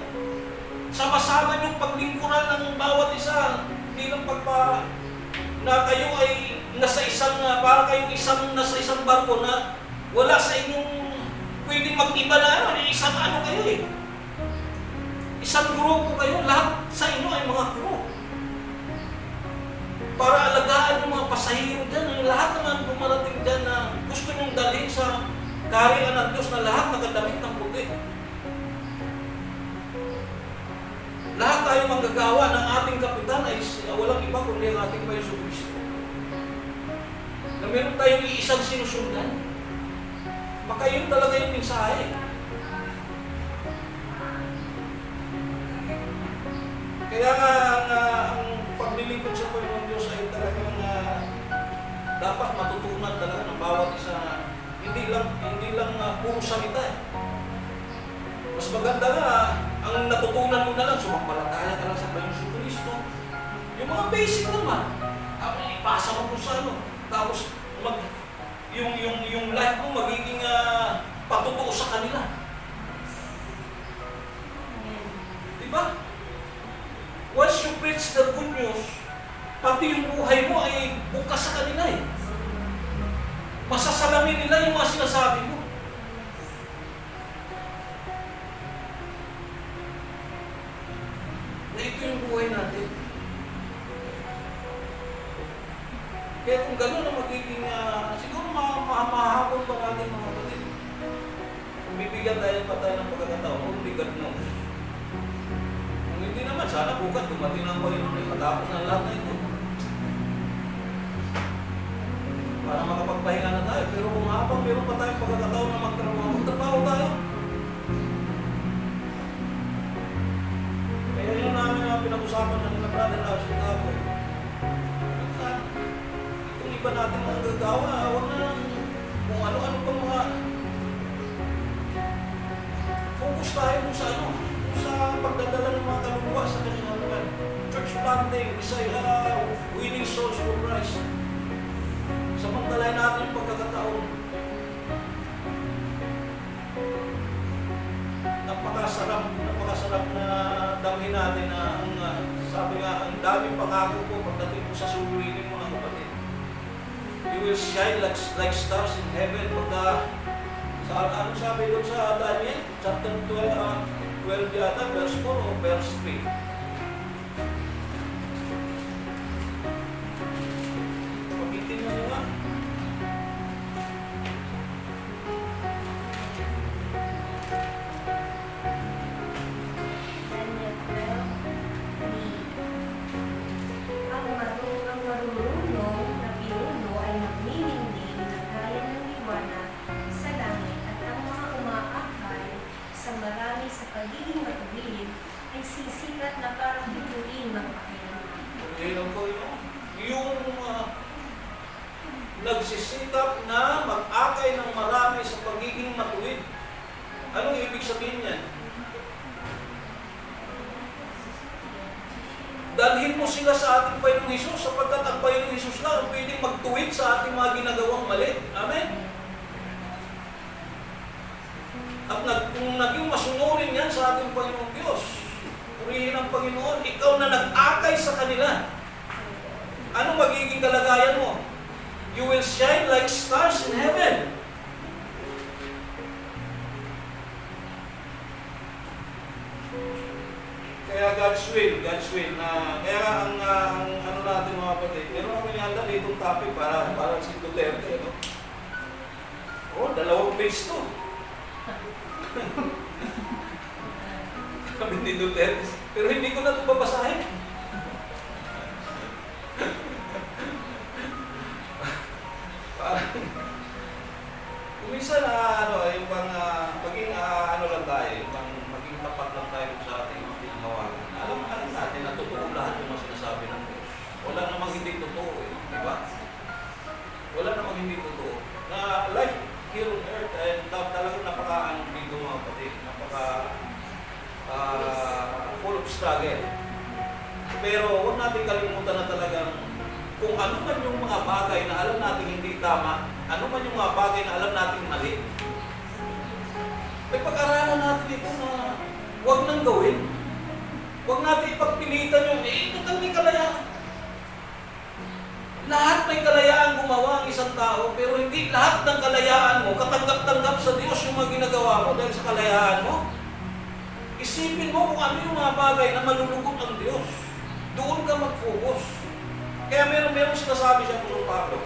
Sama-sama yung paglingkuran ng bawat isa. Hindi lang na kayo ay nasa isang, para kayong nasa isang barko na wala sa inyong pwedeng mag-iba na isang kayo eh. Isang grupo kayo, lahat sa inyo ay mga crew. Para alagaan yung mga pasahero dyan, yung lahat naman dumarating dyan na gusto nyong dalhin sa kaharian ng Diyos na lahat nakadamit ng puti. Lahat tayo manggagawa ng ating kapitan ay walang iba kundi ang ating Panginoon Jesucristo. Na meron tayong iisang sinusundan. Baka yun talaga yung mensahe. Kaya nga ang paglilingkod sa Panginoon Diyos ay talagang dapat matutunan talaga ng bawat isa na hindi lang puro salita eh. Mas maganda nga, ang natutunan mo na lang, sumampalataya ka lang sa Panginoon Jesucristo. Yung mga basic naman, ipasa mo kung sa ano. Tapos, yung life mo magiging patutuo sa kanila. Diba? Once you preach the good news, pati yung buhay mo ay bukas sa kanila eh. Masasalamin nila yung mga sinasabi mo. Na ito yung buhay natin. Kaya kung gano'n na magiging, siguro mahabol pa natin mga kapatid. Kung bibigyan tayo pa tayo ng pagkakataon, kung bigat mo. Kung hindi naman, sana bukas dumating ang Panginoon ay matapos na lahat na ito. Para makapagpahinga na tayo. Pero kung habang meron pa tayong pagkakataon na magtrabaho tayo. Kaya yun namin ang pinag-usapan ng mga brother na sa Tapo. Itong iba natin mga gagawa, huwag na kung ano-ano pang mga focus tayo kung sa ano, kung sa pagdadala ng mga kaluluwa sa kanilang lugar. Church planting, winning souls for Christ. Samantalahin natin yung pagkakataon. Napakasarap na damhin natin na sabi nga, ang daming pangako po pagdating mo sa suliranin mga kapatid. You will shine like stars in heaven. Pagka, ano sabi doon sa Daniel? Chapter 12 yata, verse 4 o verse 3. Pagitin mo nga. Ang marurunong na pinuno ay magniningning na gaya ng liwanag sa langit at ang mga umaakay sa marami sa pagiging matuwid ay sisikat na parang bituin ng pakiramdam. Ngayon ko yung nagsisikap na mag-akay ng marami sa pagiging matuwid. Anong ibig sabihin yan? Dalhin mo sila sa ating Panginoong Hesus sapagkat ang Panginoong Hesus lang ang pwedeng magtuwid sa ating mga ginagawang mali. Amen? At kung naging masunurin yan sa ating Panginoong Diyos, purihin ang Panginoon, ikaw na nag-akay sa kanila. Ano magiging kalagayan mo? You will shine like stars in heaven. Kaya God's will na kaya ang ano natin mga kapatid, meron kami nihanda ditong topic para si Duterte, no? Oh, 2 page to. Sabi ni Duterte, pero hindi ko na ito babasahin. Parang minsan yung maging ano lang tayo, maging tapat lang tayo sa ating pinahawagan. Alam natin na totoo lahat yung mga sinasabi ng Diyos. Wala namang hindi totoo eh, di ba? Wala namang hindi totoo. Na life here on earth ay talagang napaka-ano dito mga kapatid, full of struggle. Pero huwag natin kalimutan na talagang kung ano man yung mga bagay na alam natin hindi tama, ano man yung mga bagay na alam natin mali, ay pag-aralan natin ito na huwag nang gawin. Huwag natin ipagpilitan yung, ito kang may kalayaan. Lahat may kalayaan gumawa ang isang tao, pero hindi lahat ng kalayaan mo, katanggap-tanggap sa Diyos yung mga ginagawa mo dahil sa kalayaan mo. Isipin mo kung ano yung mga bagay na malulugod ang Diyos. Doon ka mag-focus. Kaya meron sinasabi siya Apostol Pablo.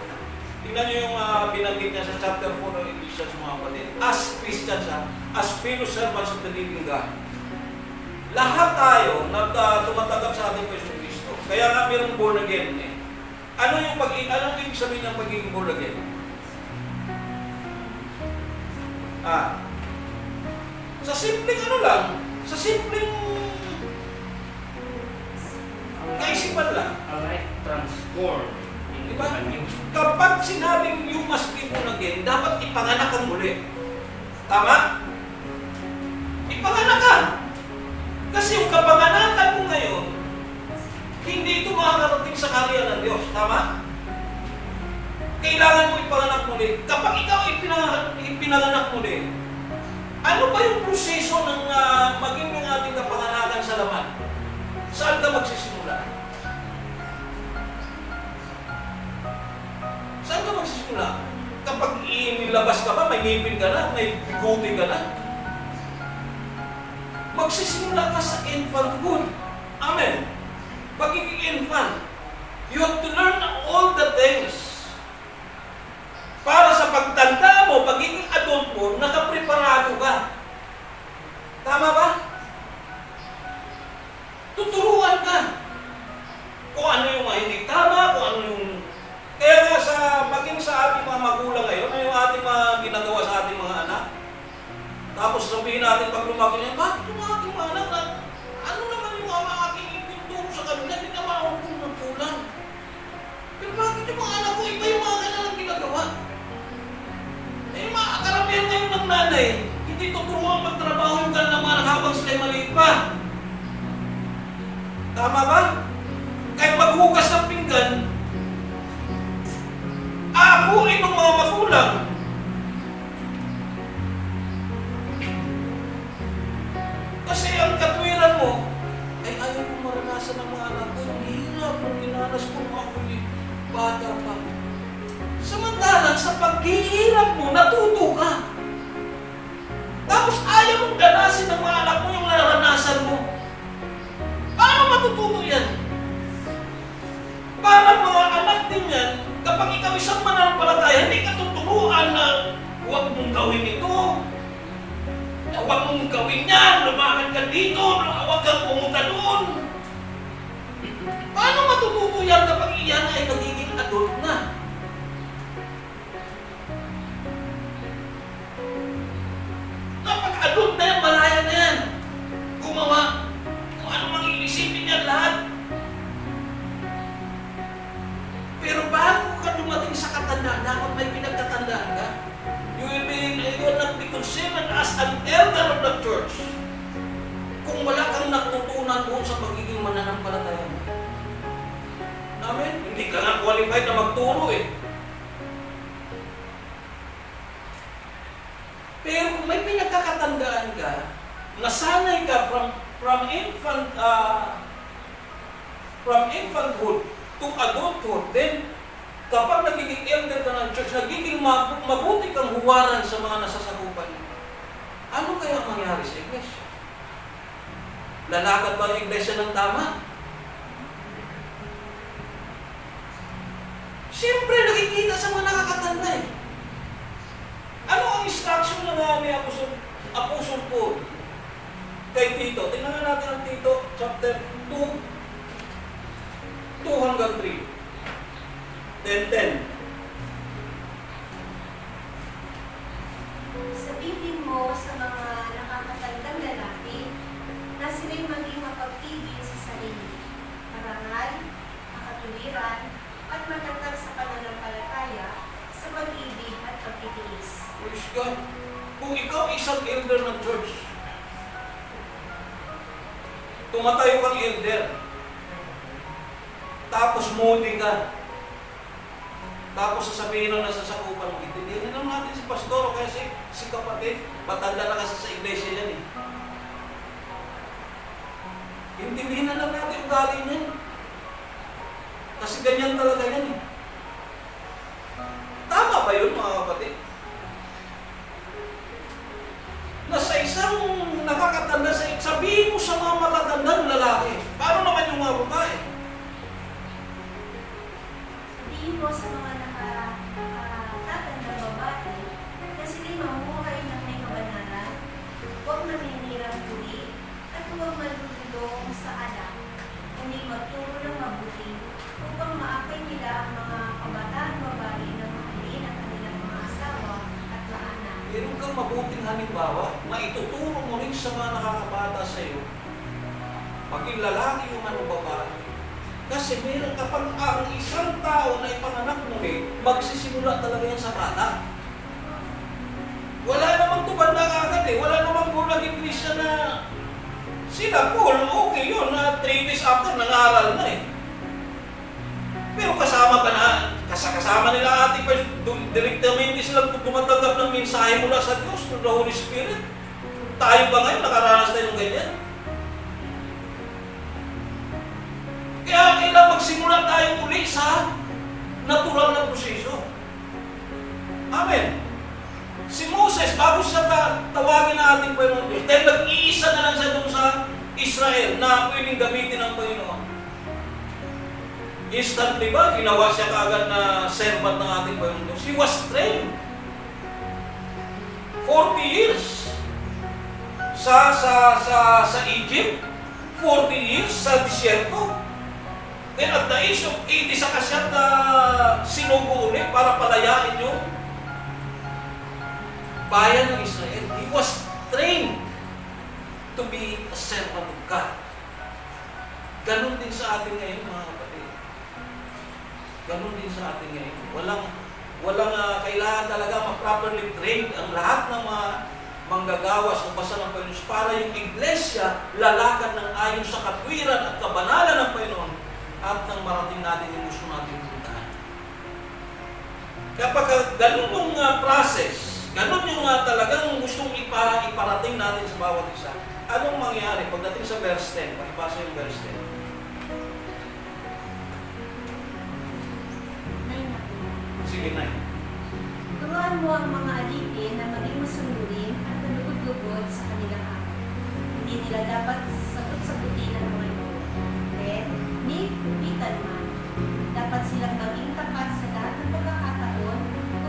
Tingnan niyo yung binanggit niya sa chapter 4 ng Ephesians, mga kapatid. As Christians, as fellow servants of the living God. Lahat tayo tumatanggap sa ating Kristo Kristo. Kaya nga mayroong born again eh. Anong ibig sabihin ng pagiging born again? Sa simpleng sa simpleng kaisipan lang. Alright, transform. Diba? Kapag sinabing you must be born again, dapat ipanganak kang muli. Tama? Ipanganak ka. Kasi yung kapanganakan mo ngayon, hindi ito makakarating sa karya ng Diyos. Tama? Kailangan mo ipanganak muli. Kapag ikaw ipinanganak muli, ano ba yung proseso ng maging ng ating kapanganakan sa laman? Saan ka magsisimula? Saan ka magsisimula? Kapag inilabas ka ba, may ngipin ka na, may biguti ka na? Magsisimula ka sa infanthood. Amen. Pagiging infant, you have to learn all the things. Para sa pagtanda mo, pagiging adult mo, nakapreparado ka. Tama ba? Tuturuan ka. Kung ano yung hindi tama, kung ano yung... Kaya nga maging sa ating mga magulang ngayon, ano yung ating mga ginagawa sa ating mga anak? Tapos sabihin natin pag lumaki niya, bakit yung ating mga anak, ano naman yung aking ituturo sa kanila, hindi naman ako ng kulang. Pero bakit yung mga anak ko, iba yung mga kanilang ginagawa? Eh, mga karamihan ngayon ng nanay, hindi tuturuan magtrabaho yung kanilang mga anak habang sila'y maliit pa. Tama ba? Kahit maghugas ng pinggan, aakuin ng mga magulang. Kasi ang katwiran mo, ay ayaw kong maranasan ng mga anak ko. Ang hirap ng ginanas ko mga ako'y bata pa. Samantalang sa paghihirap mo, natuto ka. Tapos ayaw mong danasin ng mga anak mo yung naranasan mo. Paano matututo yan? Parang mga anak din yan, kapag ikaw isang mananampalataya, hindi ka tuturuan na huwag mong gawin ito. Huwag mong gawin yan, lumakad ka dito, huwag kang pumunta doon. Paano matututo yan kapag iyan ay nagiging adult na? Kapag adult na yan, malaya na yan. Gumawa kung ano mang iisipin yan lahat. Pero bago ka dumating sa katandaan, dapat may pinagkatandaan ka. You will not be considered as an elder of the church kung wala kang natutunan doon sa pagiging mananampalataya mo. Amen? Hindi ka nga qualified na magturo eh. Pero kung may pinagkakatandaan ka, nasanay ka from infanthood to adulthood, then kapag nagiging elder ka ng church, nagiging mabuti kang huwaran sa mga nasasakupan mo. Ano kaya ang mangyari sa iglesia? Lalakad ba ang iglesia ng tama? Siyempre, nakikita sa mga nakakatanda eh. Ano ang instruction na ni Apostol Paul kay Tito? Tingnan nga natin ang Tito, chapter 2 hanggang 3. 10. Sabihin mo sa mga nakakatandang lalaki na sila'y maging mapagpigil sa sarili, marangal, makatuwiran, at matatag sa pananampalataya, sa pag-ibig at pagtitiis. Praise God. Kung ikaw isang elder ng church, tumatayo kang elder, tapos moody ka, tapos sasabihin ng nasasakupan mo, intindihin naman natin si pastor o kaya si kapatid, matanda na kasi sa iglesia yan eh. Intindihin na lang natin ugali niyan. Kasi ganyan talaga yan eh. Tama ba yun mga kapatid? Na sa isang nakakatanda, sabihin kasaanan, kundi magturo ng mabuti upang maakay nila ang mga kabataan babae na mahalin ang kanilang mga asawa at mga anak. Meron kang mabuting halimbawa, maituturo mo rin sa mga nakakabata sa iyo, maging lalaki o man o babae. Kasi meron kapag ang isang tao na ipanganak mo magsisimula talaga yan sa bata. Wala namang tumanda agad wala namang kung naging Christian na sila Paul, okay yun, na 3 days after nangaral na Pero kasama ka na, kasama nila ating pa, direktamente silang tumatanggap ng mensahe mula sa Diyos through the Holy Spirit. Tayo ba ngayon nakaranas tayo ng ganyan? Kaya kailangan magsimula tayo muli sa natural na proseso. Amen. Si Moses, bago siya tawagin na ating Panginoon Diyos, dahil nag-iisa na lang siya doon sa Israel na pwedeng gamitin ng Panginoon. Instantly ba, ginawa siya kaagad na servant ng ating Panginoon Diyos? He was trained. 40 years sa Egypt, 40 years sa disyerto. Then at the age of 80 sa kasyat na sinugo ulit para palayain yung bayan ng Israel. He was trained to be a servant of God. Ganon din sa atin ngayon, mga kapatid. Ganon din sa atin ngayon. Walang kailangan talaga ma-properly trained ang lahat ng mga manggagawas o basa ng Panginoon para yung iglesia lalakad ng ayon sa katwiran at kabanalan ng Panginoon at nang marating natin yung gusto natin puntahan. Kapag ganun yung process, ganun yung talagang gustong iparating natin sa bawat isa, anong mangyayari pagdating sa verse 10? Pakibasa yung verse 10. Sige na. Turuan mo ang mga alipin na maging masunurin at malugod-lugod sa kanilang araw. Hindi nila dapat sagot-sagutin ang mga ito. Then, ni bitan man. Dapat silang maging tapat sa lahat ng pagkakataon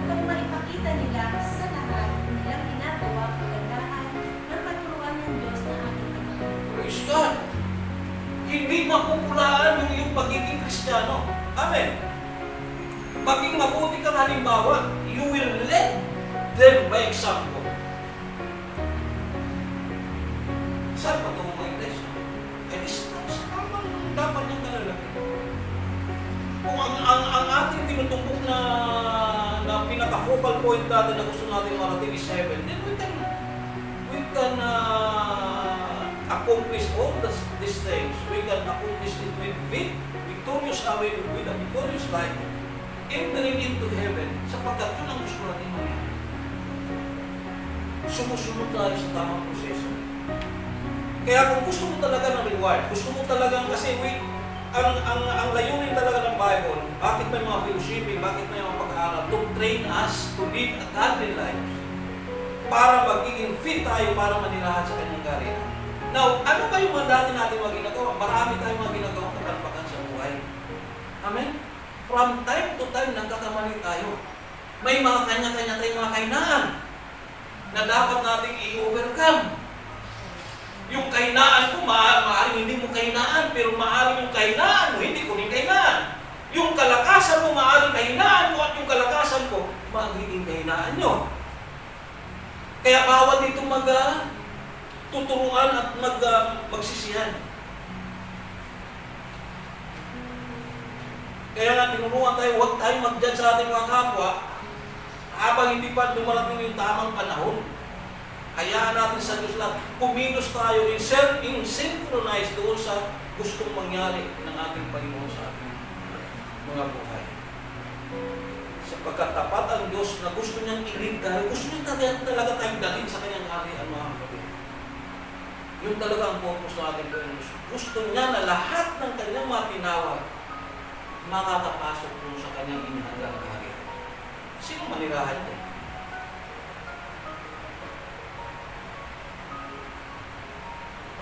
upang maipakita nila sa lahat nilang ginagawa kagandahan ng katuruan ng Diyos na ating Panginoon. Praise God! Hindi mapupulaan yung iyong pagiging Kristiyano. Amen! Maging mabuti kang halimbawa, you will lead them by example. Saan patungo mo iglesia? Eh, dapat yung kalalaki. Kung ang ating tinutumbok na pinaka-focal point natin na gusto natin marating is heaven, then we can accomplish all these things. We can accomplish it with victorious away, with a victorious life, entering into heaven, sapagkat yun ang gusto natin mangyari. Sumusunod tayo sa tamang proseso. Kaya kung gusto mo talaga ng reward, gusto mo talagang kasi ang layunin talaga ng Bible, bakit may mga fellowshipping, bakit may mga pag-aaral, to train us to live a godly life, para magiging fit tayo para manirahan sa kanyang karya. Now, ano ba yung mga dati natin mga ginagawa? Marami tayong mga ginagawang katalpakan sa buhay. Amen? From time to time, nagkakamali tayo. May mga kanya-kanya tayong mga kahinaan na dapat nating i-overcome. Yung kahinaan ko, maaaring hindi mo kahinaan, pero maaaring yung kahinaan mo, hindi ko rin kahinaan. Yung kalakasan mo, maaaring kahinaan mo, at yung kalakasan ko, magiging kahinaan nyo. Kaya bawal dito tuturuan at magsisihan. Kaya nga tinuruan tayo, huwag tayo mag-judge sa ating mga kapwa habang hindi pa dumarating yung tamang panahon. Hayaan natin sa Diyos lang, kumilos tayo in synchronize doon sa gustong mangyari ng ating Panginoon sa ating mga buhay. Sapagkat tapat ang Diyos na gusto niyang i-lead tayo, gusto niya talaga tayong dalhin sa kanyang arian, mga kapatid. Yun talaga ang purpose ng ating Panginoon. Gusto niya na lahat ng kanyang mga tinawag makakapasok doon sa kanyang inihanggang kaharian. Sino manirahan niya?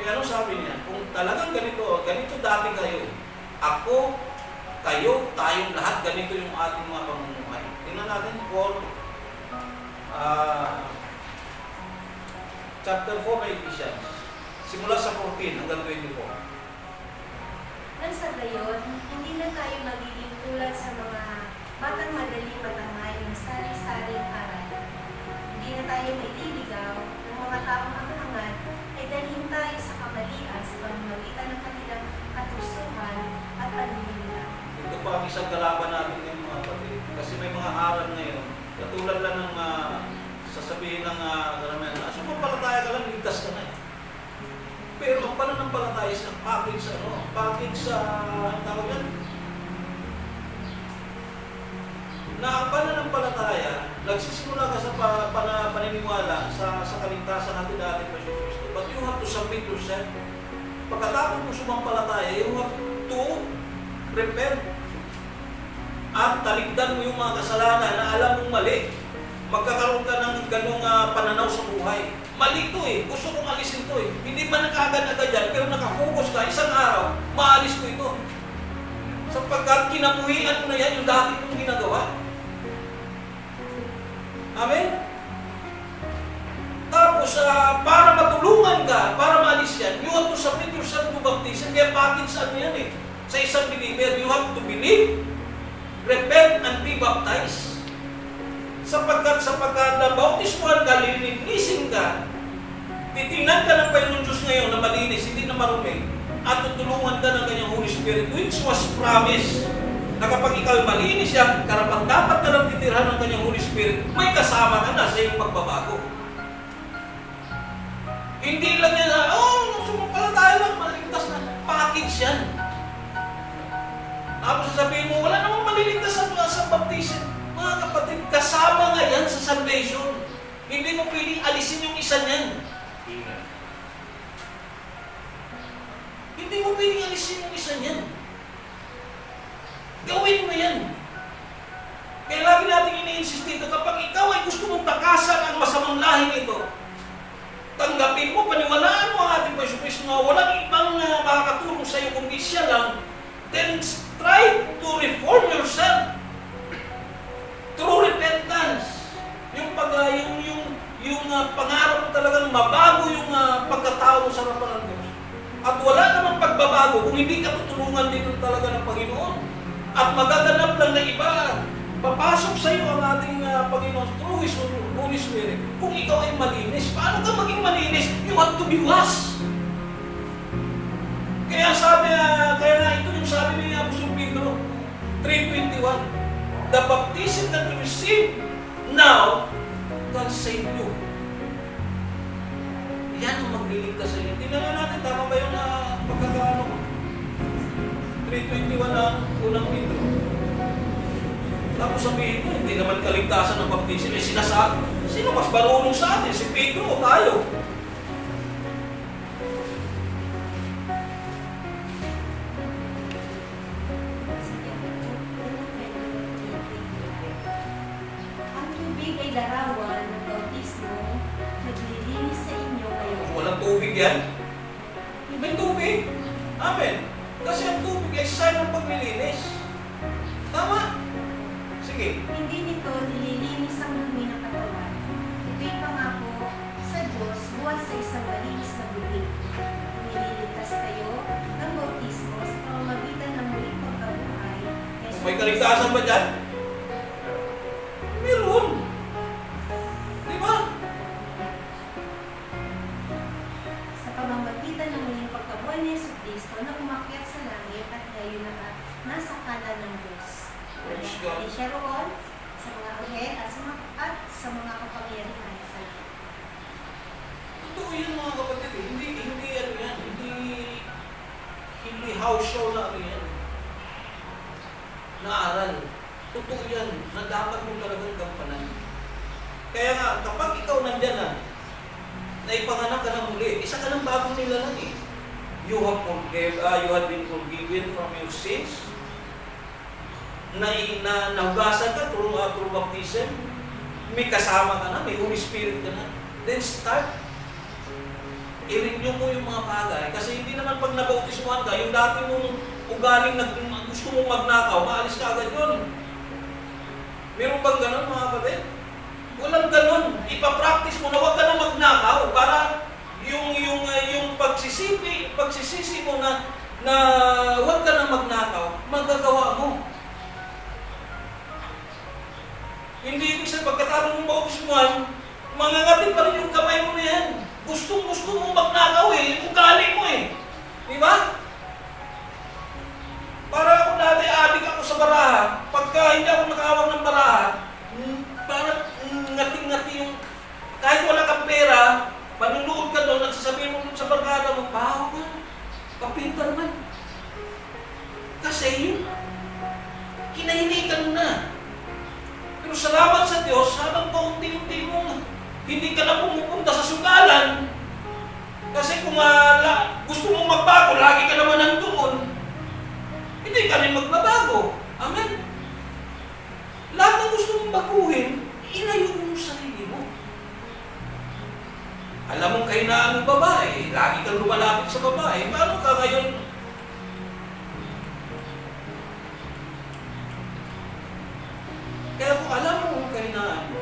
Kaya ano sabi niya? Kung talagang ganito dati kayo, ako, kayo, tayong lahat, ganito yung ating mga pamumuhay. Tingnan natin chapter 4 ng Ephesians. Simula sa 14 hanggang 24. gayon, hindi na tayo magiging tulad sa mga batang madaling matangay ng sari-saring aral. Hindi na tayo maililigaw ng mga taong anghangad ay dalhin tayo sa kamalian sa pamamagitan ng kanilang katusuhan at panunumpa. Ito pa ang isang kalaban natin ngayon mga kapatid. Kasi may mga aral ngayon, katulad lang ng sasabihin ng karamihan na, sumampalataya ka lang, ligtas ka na eh. Pero ang pananampalataya is ang package ang tawag yan. Na ang pananampalataya, nagsisimula ka sa paniniwala sa kaligtasan natin dati pa Diyos Kristo. But you have to submit yourself. Pagkatapos mo sumampalataya, you have to repent. At taligdan mo yung mga kasalanan na alam mong mali. Magkakaroon ka ng ganong pananaw sa buhay. Mali ito eh. Gusto kong alisin ito eh. Hindi man nakagad-agad yan, pero nakafocus ka, isang araw, maalis ko ito. Sapagkat kinabuhian mo na yan yung dati mong ginagawa. Amen? Tapos, para matulungan ka, para maalis yan, you have to submit yourself to baptism. Kaya package ano yan eh. Sa isang believer, you have to believe, repent, and be baptized. Sapagkat nabautismuhan ka, lilinisin ka, titingnan ka ng Panginoon Diyos ngayon na malinis, hindi na marumi, at tutulungan ka ng kanyang Holy Spirit, which was promised, na kapag ikaw malinis siya, karapat-dapat ka lang titirhan ng kanyang Holy Spirit, may kasama ka na sa iyong pagbabago. Hindi lang yan na, sumampalataya lang, maligtas na. Package yan. Tapos sasabihin mo, wala namang maliligtas sa baptism. Mga kapatid, kasama nga yan sa salvation. Hindi mo pwedeng alisin yung isa niyan. Hindi mo pwedeng alisin yung isa niyan. Gawin mo yan. Kaya lagi natin ini-insist dito, kapag ikaw ay gusto mong takasan ang masamang lahing ito, tanggapin mo, paniwalaan mo ang ating Panginoon Kristo na walang ibang makakatulong sa iyo kundi siya lang, then try to reform yourself through repentance. Yung pangarap mo talagang mabago yung pagkatao mo sa harapan ng Diyos. At wala namang pagbabago kung hindi ka tutulungan dito talaga ng Panginoon. At magaganap lang na iba. Papasok sa iyo ang ating Panginoon through His Holy Spirit. Kung ikaw ay malinis, paano ka maging malinis? You have to be washed. Kaya ito yung sabi ni Apostol Pedro 3:21. The baptism that you receive now can save you. Yan ang magliligtas sa inyo. Tingnan natin, tama ba yung pagkakaano? 3:21 ang unang Pedro. Tapos sabihin mo, hindi naman kaligtasan ng baptism. Sinasabi, sino mas marunong sa atin? Si Pedro o tayo? Ang tubig ay larawan ng bautismo, naglilinis sa inyo ngayon. Walang tubig yan? May tubig. Amen. Kasi ang tubig ay sign ng paglilinis. Tama? Sige. Hindi nito nililinis ang dumi ng katawan. Ito'y pangako sa Diyos buhat sa isang malinis na bibig. Nililigtas kayo ng bautismo sa pamamagitan ng muling pagkabuhay. May kaligtasan ba dyan? Meron. Di ba? Sa pamamagitan ng muling pagkabuhay ni Yesu Kristo na umakyat sa langit at ngayon nasa kanan ng Diyos. Praise God. Hindi siya roon sa mga anghel at sa mga kapangyarihan sa langit. Totoo yan mga kapatid. Hindi ano yan. Hindi house show na ano yan. Naaral. Totoo yan na dapat mo talagang gampanan. Kaya nga, kapag ikaw nandyan na ipanganak ka na muli, isa ka ng bagong nilalang eh. You have been forgiven from your sins. Nahugasan ka through baptism. May kasama ka na, may Holy Spirit ka na. Then start. I-renew mo yung mga bagay. Kasi hindi naman pag nabautismuhan ka, yung dati mong ugaling gusto mong magnakaw, maalis ka agad yun. Meron bang ganun mga kapatid? Walang ganun. Ipapractice mo na huwag ka na magnakaw para yung pagsisisi mo na na huwag ka na magnakaw, magagawa mo. Hindi ibig sabihin, pagkatapos mong bautismuhan, mangangatin pa rin yung kamay mo na yan. Gustong-gusto mong magnakaw eh, ugali mo eh. Di ba? Para ako dati, adik ako sa baraha. Pagka hindi ako nakahawak ng baraha, parang ngati-ngati yung, kahit wala kang pera, manunood ka doon, nagsasabihin mo sa barkada mo, baho ka, kapinta naman. Kasi yun, kinahinikan mo na. Pero salamat sa Diyos, habang paunti-unti mo, hindi ka na pumupunta sa sugalan. Kasi kung gusto mong magbago, lagi ka naman nandoon, hindi ka rin magbabago. Amen? Lahat na gusto mong baguhin, ilayo mo yung sarili mo. Alam mong kahinaan ng babae, lagi kang lumalapit sa babae, paano ka ngayon? Kaya kung alam mo kung kahinaan mo,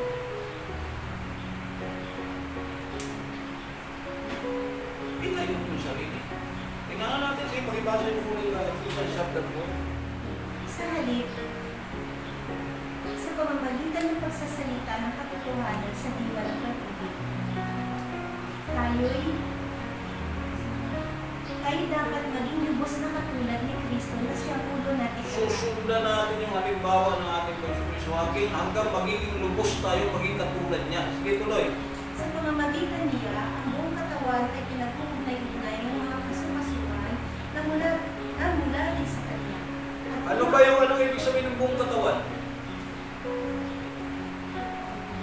ilayo mo yung sarili. Tingnan natin sa ipakibasa yung muna yung Ephesians chapter 4. Sa halip, sa pamamagitan ng pagsasalita ng katotohanan sa diwa ng pag-ibig, tayo dapat maging lubos na katulad ni Kristo na siya ulo natin. Susundan natin yung halimbawa ng ating Panginoon. Hanggang magiging lubos tayo, maging katulad niya. Sige, tuloy. Sa pamamagitan niya, ang buong katawan ay pinag-uugnay-ugnay ng mga kasamasuhan na mula rin sa Kanya. Ano ba yung anong ibig sabihin ng buong katawan?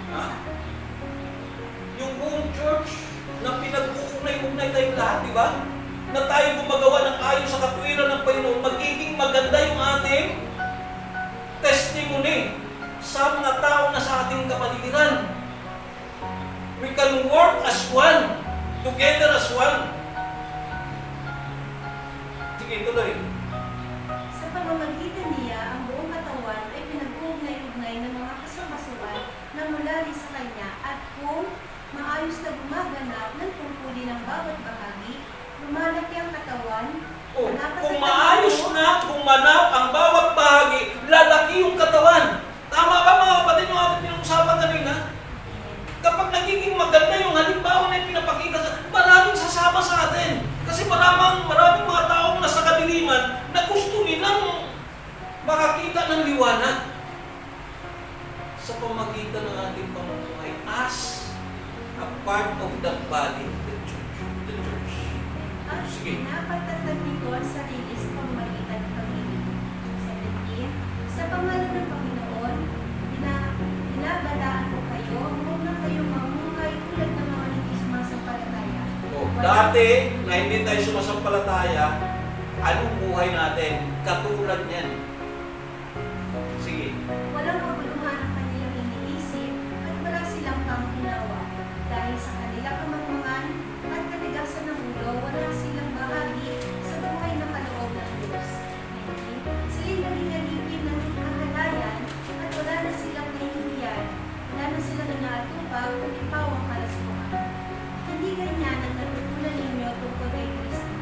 Ha? Yung buong church na pinag-uugnay-ugnay tayong lahat, di ba? Na tayo gumagawa ng ayon sa katwiran ng Panginoon, magiging maganda yung ating testimony sa mga tao na sa ating kapaligiran. We can work as one, together as one. Sige, tuloy. Sa pamamagitan niya, ang buong katawan ay pinag-uugnay-ugnay ng mga kasamasuhan na mula rin sa Kanya at kung maayos na gumaganap ng tungkulin ng bawat bahagi, lumalaki ang katawan. Oh, kung maayos na, kung manap ang bawat bahagi, lalaki yung katawan. Tama ba mga kapatid yung ating pinag-usapan kanina? Kapag nagiging maganda yung halimbawa na pinapakita sa maraming sasama sa atin. Kasi maraming mga taong nasa kadiliman na gusto nilang makakita ng liwanag sa pamagitan ng ating pamumuhay as a part of the body, the church. The church. At Sige. pinapatatag nito ang sarili sa pamamagitan ng pag-ibig. 17. Sa pangalan ng Panginoon, binabalaan ko kayo, huwag na kayo mamuhay tulad ng mga hindi sumasampalataya. Oh, dati, na hindi tayo sumasampalataya, anong buhay natin? Katulad niyan. Sige. Walang kabuluhan ang kanilang iniisip at wala silang panginawa. Dahil sa kanilang kamangmangan at katigasan ng ulo, wala silang bahagi sa buhay na kaloob ng Diyos. 19. Sila'y naging alipin ng kahalayan at wala na silang nahihiyan. Wala na silang inaatupag kung ipawang kalaspuan. Hindi ganyan ang natutunan ninyo tungkol kay Kristo.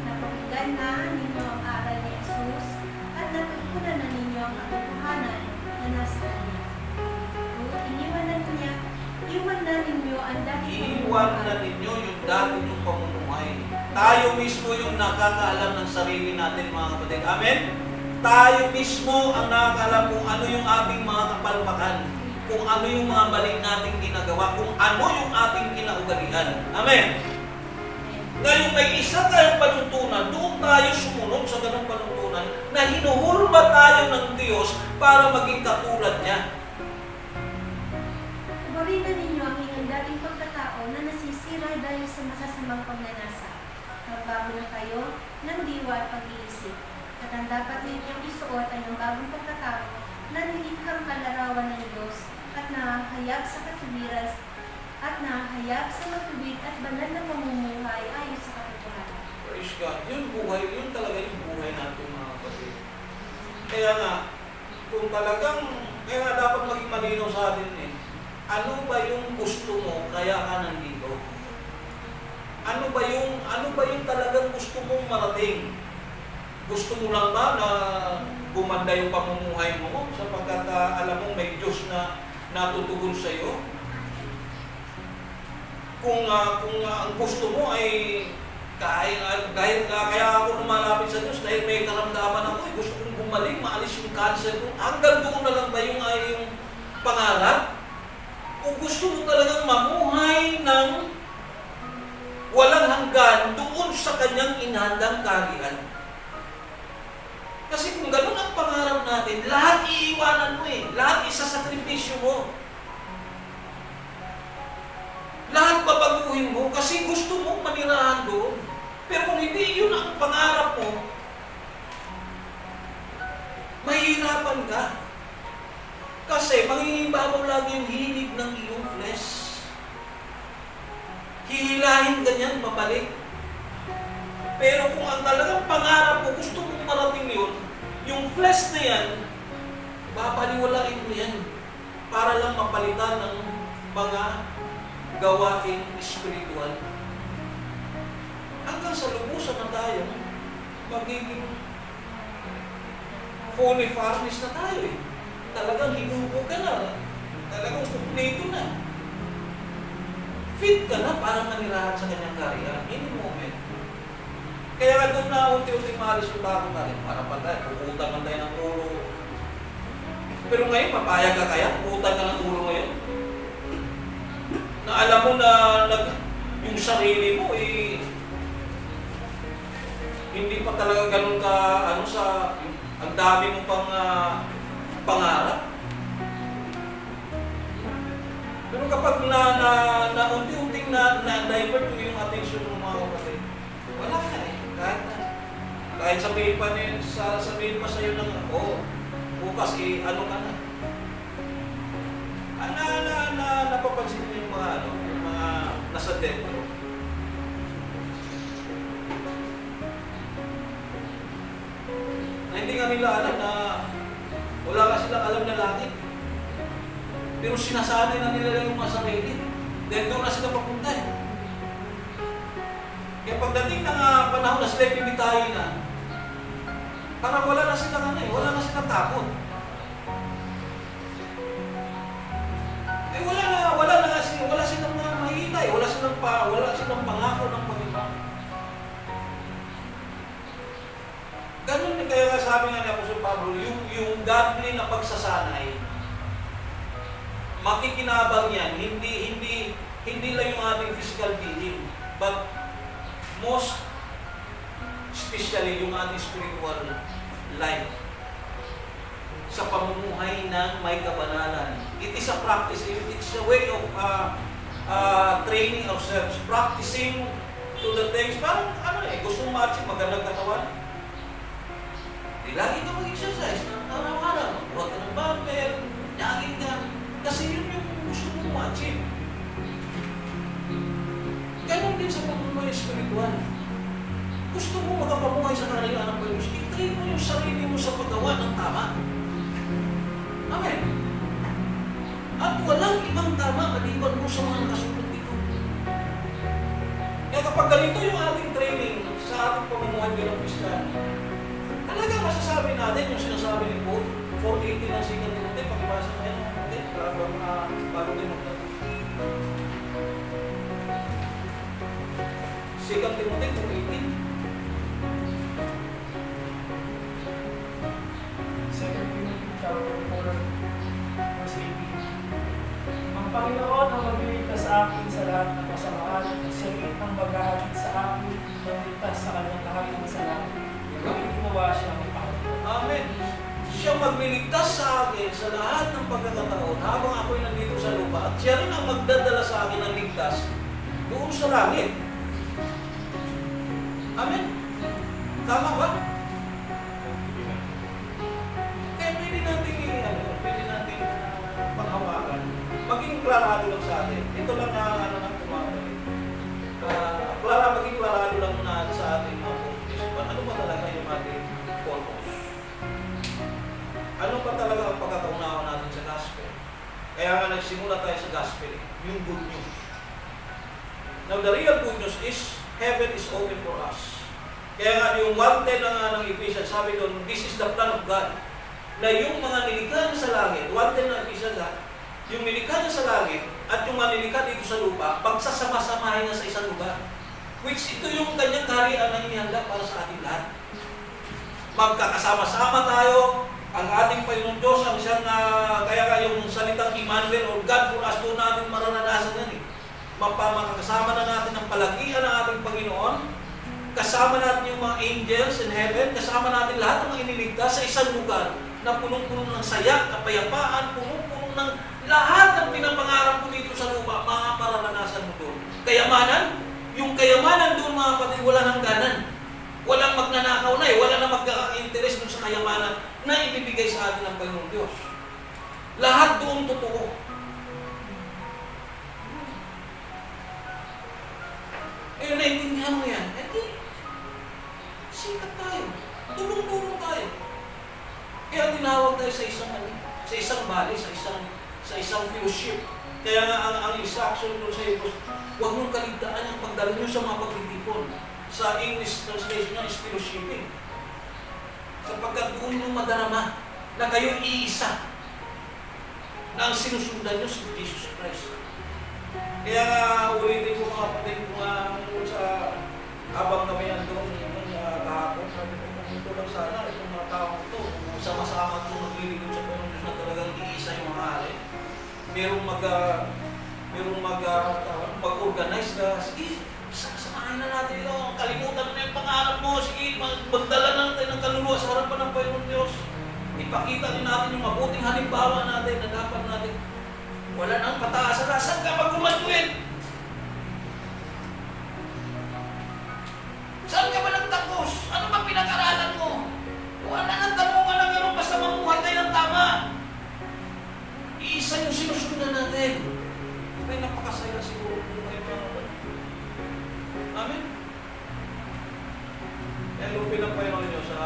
Napakinggan na ninyo ang aral ni Jesus at natutunan na ninyo ang katotohanan na nasa Kanya. Iwan na ninyo ang dati Iiwan na ninyo yung dati yung pamumuhay. Tayo mismo yung nakakaalam ng sarili natin, mga kapatid. Amen? Tayo mismo ang nakakaalam kung ano yung ating mga kapalpakan, kung ano yung mga mali nating ginagawa, kung ano yung ating kinaugalian. Amen? Ngayon may isa tayong panuntunan, doon tayo sumunod sa ganong panuntunan na hinuhulma tayo ng Diyos para maging katulad niya. Ibawinan ninyo ang inyong dating pagkatao na nasisira dahil sa masasamang pagnanasa. Magbago na kayo ng diwa at pag-iisip. At ang dapat ninyong isuot ay ang bagong pagkatao na nilikhang kalarawan ng Diyos at nahahayag sa katuwiran at nahahayag sa matuwid at banal na pamumuhay ayon sa katotohanan. Praise God. Yung buhay, yun talaga yung buhay natin, mga kapatid. Kaya nga, kung talagang, kaya nga dapat maging malinaw sa atin eh, ano ba yung gusto mo kaya ka nandito? Ano ba yung talagang gusto mong marating? Gusto mo lang ba na gumanda yung pamumuhay mo sapagkat alam mo may Diyos na natutugon sa iyo? Kung ang gusto mo ay kaya ako lumalapit sa Diyos dahil may karamdaman ako, gusto kong gumaling, maalis yung cancer ko. Hanggang doon na lang ba yung pangarap? Kung gusto mo talagang mamuhay ng walang hanggan doon sa kanyang inhandang kaharian. Kasi kung ganun ang pangarap natin, lahat iiwanan mo lahat isasakripisyo mo. Lahat babaguhin mo kasi gusto mong manirahan doon. Pero kung hindi yun ang pangarap mo, mahihirapan ka. Kasi mangingibabaw lagi yung hilig ng iyong flesh. Hihilahin ka niyan, mabalik. Pero kung ang talagang pangarap mo, gusto mong marating yun, yung flesh na yan, babaliwalain mo yan para lang mapalitan ng mga gawain spiritual. Hanggang sa lubusan na tayo, magiging fully furnished na tayo Talagang hinugo ka na. Talagang kumpleto na. Fit ka na para manirahan sa kanyang karya. Any moment. Kaya nga doon na unti-unting maalis yung bago natin. Para pa tayo, pupunta man tayo ng ulo. Pero ngayon, papayag ka kaya? Pupunta ka ng ulo ngayon. Na alam mo na yung sarili mo hindi pa talaga ganun ka ang dami mo pang pangarap. Pero kapag na unti-unting na-divert mo yung attention ng mga kapatid, wala ka kahit sabihin pa sa'yo ng bukas ano ka na. Napapansin mo yung mga nasa dentro. Na hindi nga nila alam na wala ka silang alam na langit. Pero sinasanay na nila yung mga sarili. Dahil doon na sila papunta Kaya pagdating ng panahon na sila bibitayin na, parang wala na silang wala na silang takot. Wala silang mga mahihintay, wala silang pangako ng Panginoon. Ganun din kaya nga sabi nga ni Apostol Pablo, yung godly na pagsasanay, makikinabang yan, hindi lang yung ating physical being, but most especially yung ating spiritual life sa pamumuhay ng may kabanalan. It is a practice, it's a way of training ourselves, practicing to the things, parang gusto mo ma-achieve magandang katawan. Lagi ka mag-exercise ng araw-araw. Huwag ka ng barbell, jogging ka. Kasi yun yung gusto mo ma-achieve. Ganon din sa pamumuhay spiritual. Gusto mo makapamuhay sa karayaan ng Diyos, i-train mo yung sarili mo sa paggawa ng tama. Amen. At walang ibang tama maliban mo sa mga nakasunod dito. Kaya kapag ganito yung ating training sa ating pamumuhay bilang Kristiyano, talagang masasabi natin yung sinasabi ni Paul, 4:18 ng Second Timothy, pakibasa na yan, bago din magdala. Second Timothy 4:18. Second Timothy chapter 4, verse 18. Ang Panginoon ang magliligtas sa akin sa lahat ng kasamaan at siya rin ang maghahatid sa akin ng ligtas sa kanyang kaharian sa langit. Gawin ginawa siya ng Panginoon. Amen. Siya magliligtas sa akin sa lahat ng pagkakataon habang ako'y nandito sa lupa at siya rin ang magdadala sa akin ng ligtas doon sa langit. Amen. Tama ba? Kaya pwede natin panghawakan. Maging klarado lang sa atin. Ito lang ang kumabalik. Maging klarado lang na sa ating mga pagkakataon. Ano ba talaga yung ating purpose? Ano ba talaga ang pagkakaunawa natin sa gospel? Kaya nga nagsimula tayo sa gospel, yung good news. Now the real good news is, heaven is open for us. Kaya nga yung 1:10 ng Ephesians this is the plan of God. Na yung mga nilikha niya sa langit, 1:10 na Ephesians, yung nilikha niya sa langit at yung mga nilikha dito sa lupa, pagsasama-samahin niya sa isang lugar. Which ito yung kanyang kaharian na inihanda para sa ating lahat. Magkakasama-sama tayo, ang ating Panginoon Diyos, ang siyang, kaya yung salitang Emmanuel or God for us, doon natin mararanasan yan eh. Makakasama na natin ang palagian ng ating Panginoon, kasama natin yung mga angels in heaven, kasama natin lahat ng mga iniligtas sa isang lugar na punong-puno ng saya, kapayapaan, punong-puno ng lahat ng pinapangarap ko dito sa lupa, mararanasan mo doon. Kayamanan, yung kayamanan doon mga kapatid, walang hangganan. Walang magnanakaw na wala na magkaka-interest dun sa kayamanan na ibibigay sa atin ng Panginoon Diyos. Lahat doon totoo. Naintindihan mo yan. Sikat tayo. Tulong-tulong tayo. Kaya tinawag tayo sa isang bali, sa isang fellowship. Kaya nga ang instruction doon sa Hebrews, huwag mong kaligtaan yung pagdala nyo sa mga pagtitipon. Sa English translation niya is fellowshipping. Sapagkat doon nyo madarama na kayo iisa na ang sinusundan nyo si Jesus Christ. Kaya ulitin ko mga kapatid kung sa habang kami nandun kahapon, sabi ko ito lang sana, itong mga tao ito, kung sama-sama itong naglilingkod sa Panginoon Diyos na talagang iisa yung mga hari. Merong mag-organize na, sige, samahin na natin ito, kalimutan na yung pangarap mo, sige, magdala na tayo ng kaluluwa sa harapan ng Panginoon Diyos. Ipakita din natin yung mabuting halimbawa natin na dapat natin. Wala nang pataasan na, saan ka mag-graduate? Saan ka ba nagtapos? Ano ba pinag-aralan mo? Wala nang tanungan lang yun, basta mamuhay tayo ng tama. Iisa yung sinusundan natin. May napakasaya siguro kung kayo mga. Amen? Kaya lupin ang Panginoon nyo sa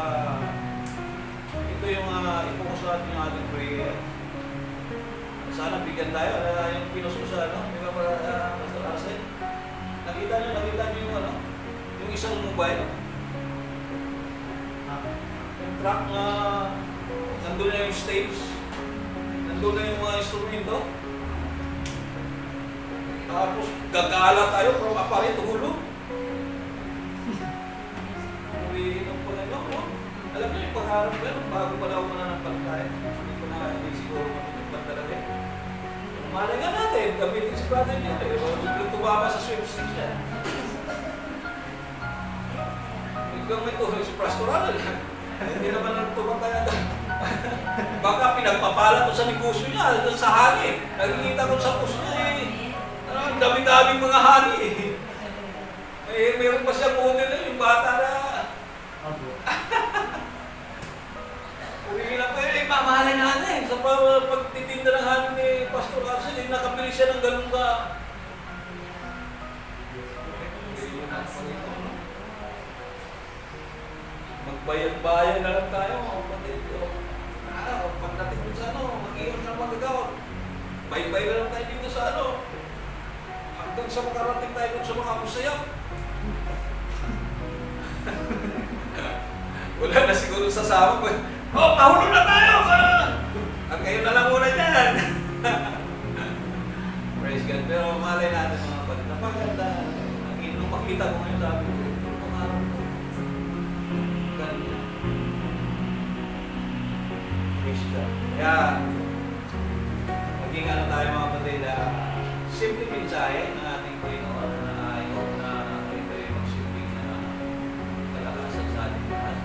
ito yung i-focus natin yung ating prayer. Sana bigyan tayo. Yung pinususa, di ba Pastor Arsen? Nakita nyo yung isang mobile. Yung truck na nandun na yung stage. Nandun na yung mga instrumento. Tapos gagala tayo from apari to hulog. Uwiin ang Panginoon, no? Alam niyo yung pangarap ko yun, bago pala ako mananampantay. Hindi siguro matutupad talaga. Malay nga natin, gamitin si brother niya. Biglang tumama sa swimsuit niya. Biglang may tuhol si pastoral. Hindi naman nagtumatay ata. Baka pinagpapala ko sa negosyo niya, sa hani. Nakikita ko sa puso niya ang dami-daming mga hani meron pa siyang model na yung bata na. Uwi na pa mamahalin natin. Sa pagtitinda ng hani ni Pastor Arsen, nakabili siya ng ganun ka. Magbayan-bayan na lang tayo. Pagdating mo sa mag-iwan na magagawa. Bay-bay na lang tayo dito sa hanggang sa makarating tayo sa mga musayap. Wala na siguro sasama ko. Pahulo na tayo! At kayo na lang muna dyan. Praise God. Pero malay natin mga kapatid. Napaganda. Nung makita ko ngayon sabi ko, ito pangarap ko. Ganda. Praise God. Kaya, maging tayo mga kapatid, simple mensahe ng ating Panginoon na ayaw na ito ay magsilbing na kalakasan sa ating lahat.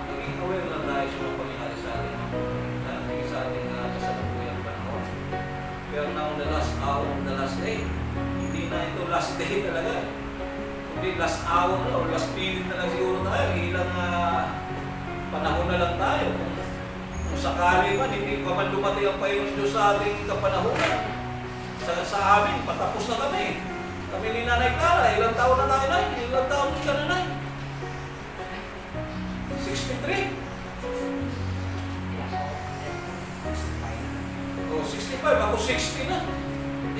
Maging aware lang tayo sa mga pangyayari sa atin. Sa ating kasalukuyang panahon. Pero now the last hour, the last day, hindi na ito last day talaga. Kundi last hour na o last minute na lang siguro tayo. Ilang panahon na lang tayo. Kung sakali man, hindi pa man dumating ang Panginoon Diyos sa ating kapanahonan. Sa amin, patapos na kami. Kami ni Nanay Clara, ilang taon na tayo, Nay? Ilang taon ka na, Nay? 63? O, 65. Ako 60 na.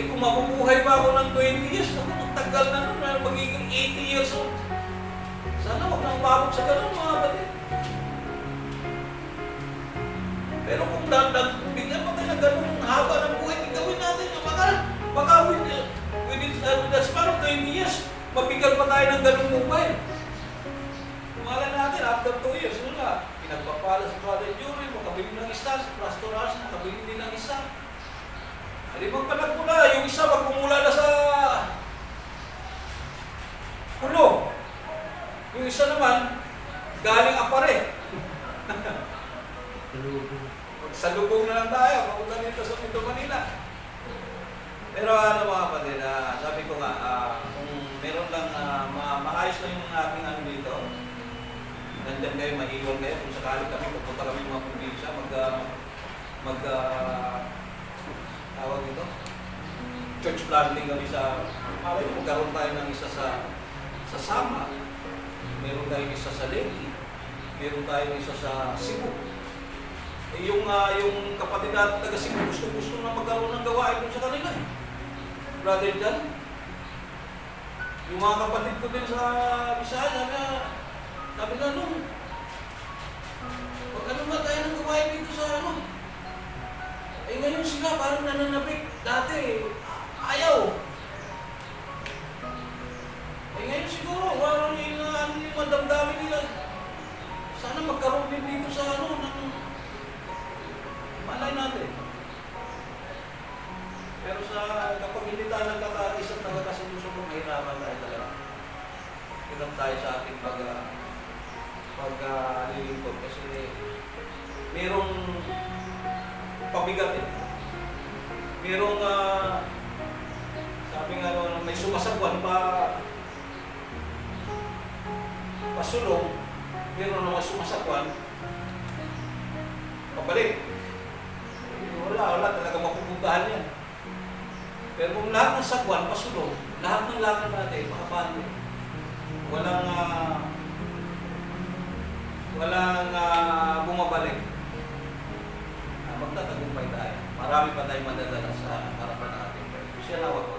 Kung mabubuhay pa ako ng 20 years, ako magtagal na nun, magiging 80 years old. Sana huwag na umabot sa ganun, mga kapatid. Pero kung bigyan pa tayo ng ganung haba ng buhay, gawin natin. Baka within the span of 20 years, mabigyan pa tayo ng ganung mobile. Malay natin, after 2 years, yun nga, pinagpapala si Brother Jury, makabili ng isa, si Pastor Ras, makabili din ng isa. Halimang panagmula, yung isa magpumula na sa kulong. Yung isa naman, galing apare. Salubong na lang tayo, papunta dito sa Metro Manila. Pero ano mga kapatid, sabi ko nga, kung meron lang maayos lang yung ating ano dito, nandyan kayo, maiiwan kayo, kung sakali kami, pupunta kami mga probinsya, tawag ito, church planting kami sa, magkaroon tayo ng isa sa Sama, meron tayong isa sa Leyte, meron tayong isa sa Cebu. Yung kapatid natin taga Cebu, gusto na magkaroon ng gawain dun sa kanila. Brother John, yung mga kapatid ko din sa Bisaya, sabi na nung, wag nga tayo ng gawain dito sa ano. Eh ngayon sila parang nananabik. Dati, ayaw. Eh ngayon siguro, parang yung madamdamin nila. Sana magkaroon din dito sa ano, ng malay natin. Pero kapag hindi tayo nagkakaisang nagkakasinusunod, mahirapan tayo talaga. Hirap tayo sa ating paglilingkod kasi merong pabigat eh. Merong sabi nga may sumasagwan pasulong, meron naman sumasagwan pabalik. Wala talaga mapupuntahan yan. Pero kung lahat ng sagwan pasulong, lahat ng lakad natin makapano. Walang bumabalik. Magtatagumpay tayo. Marami pa tayong madadala sa harapan natin. Siya na wag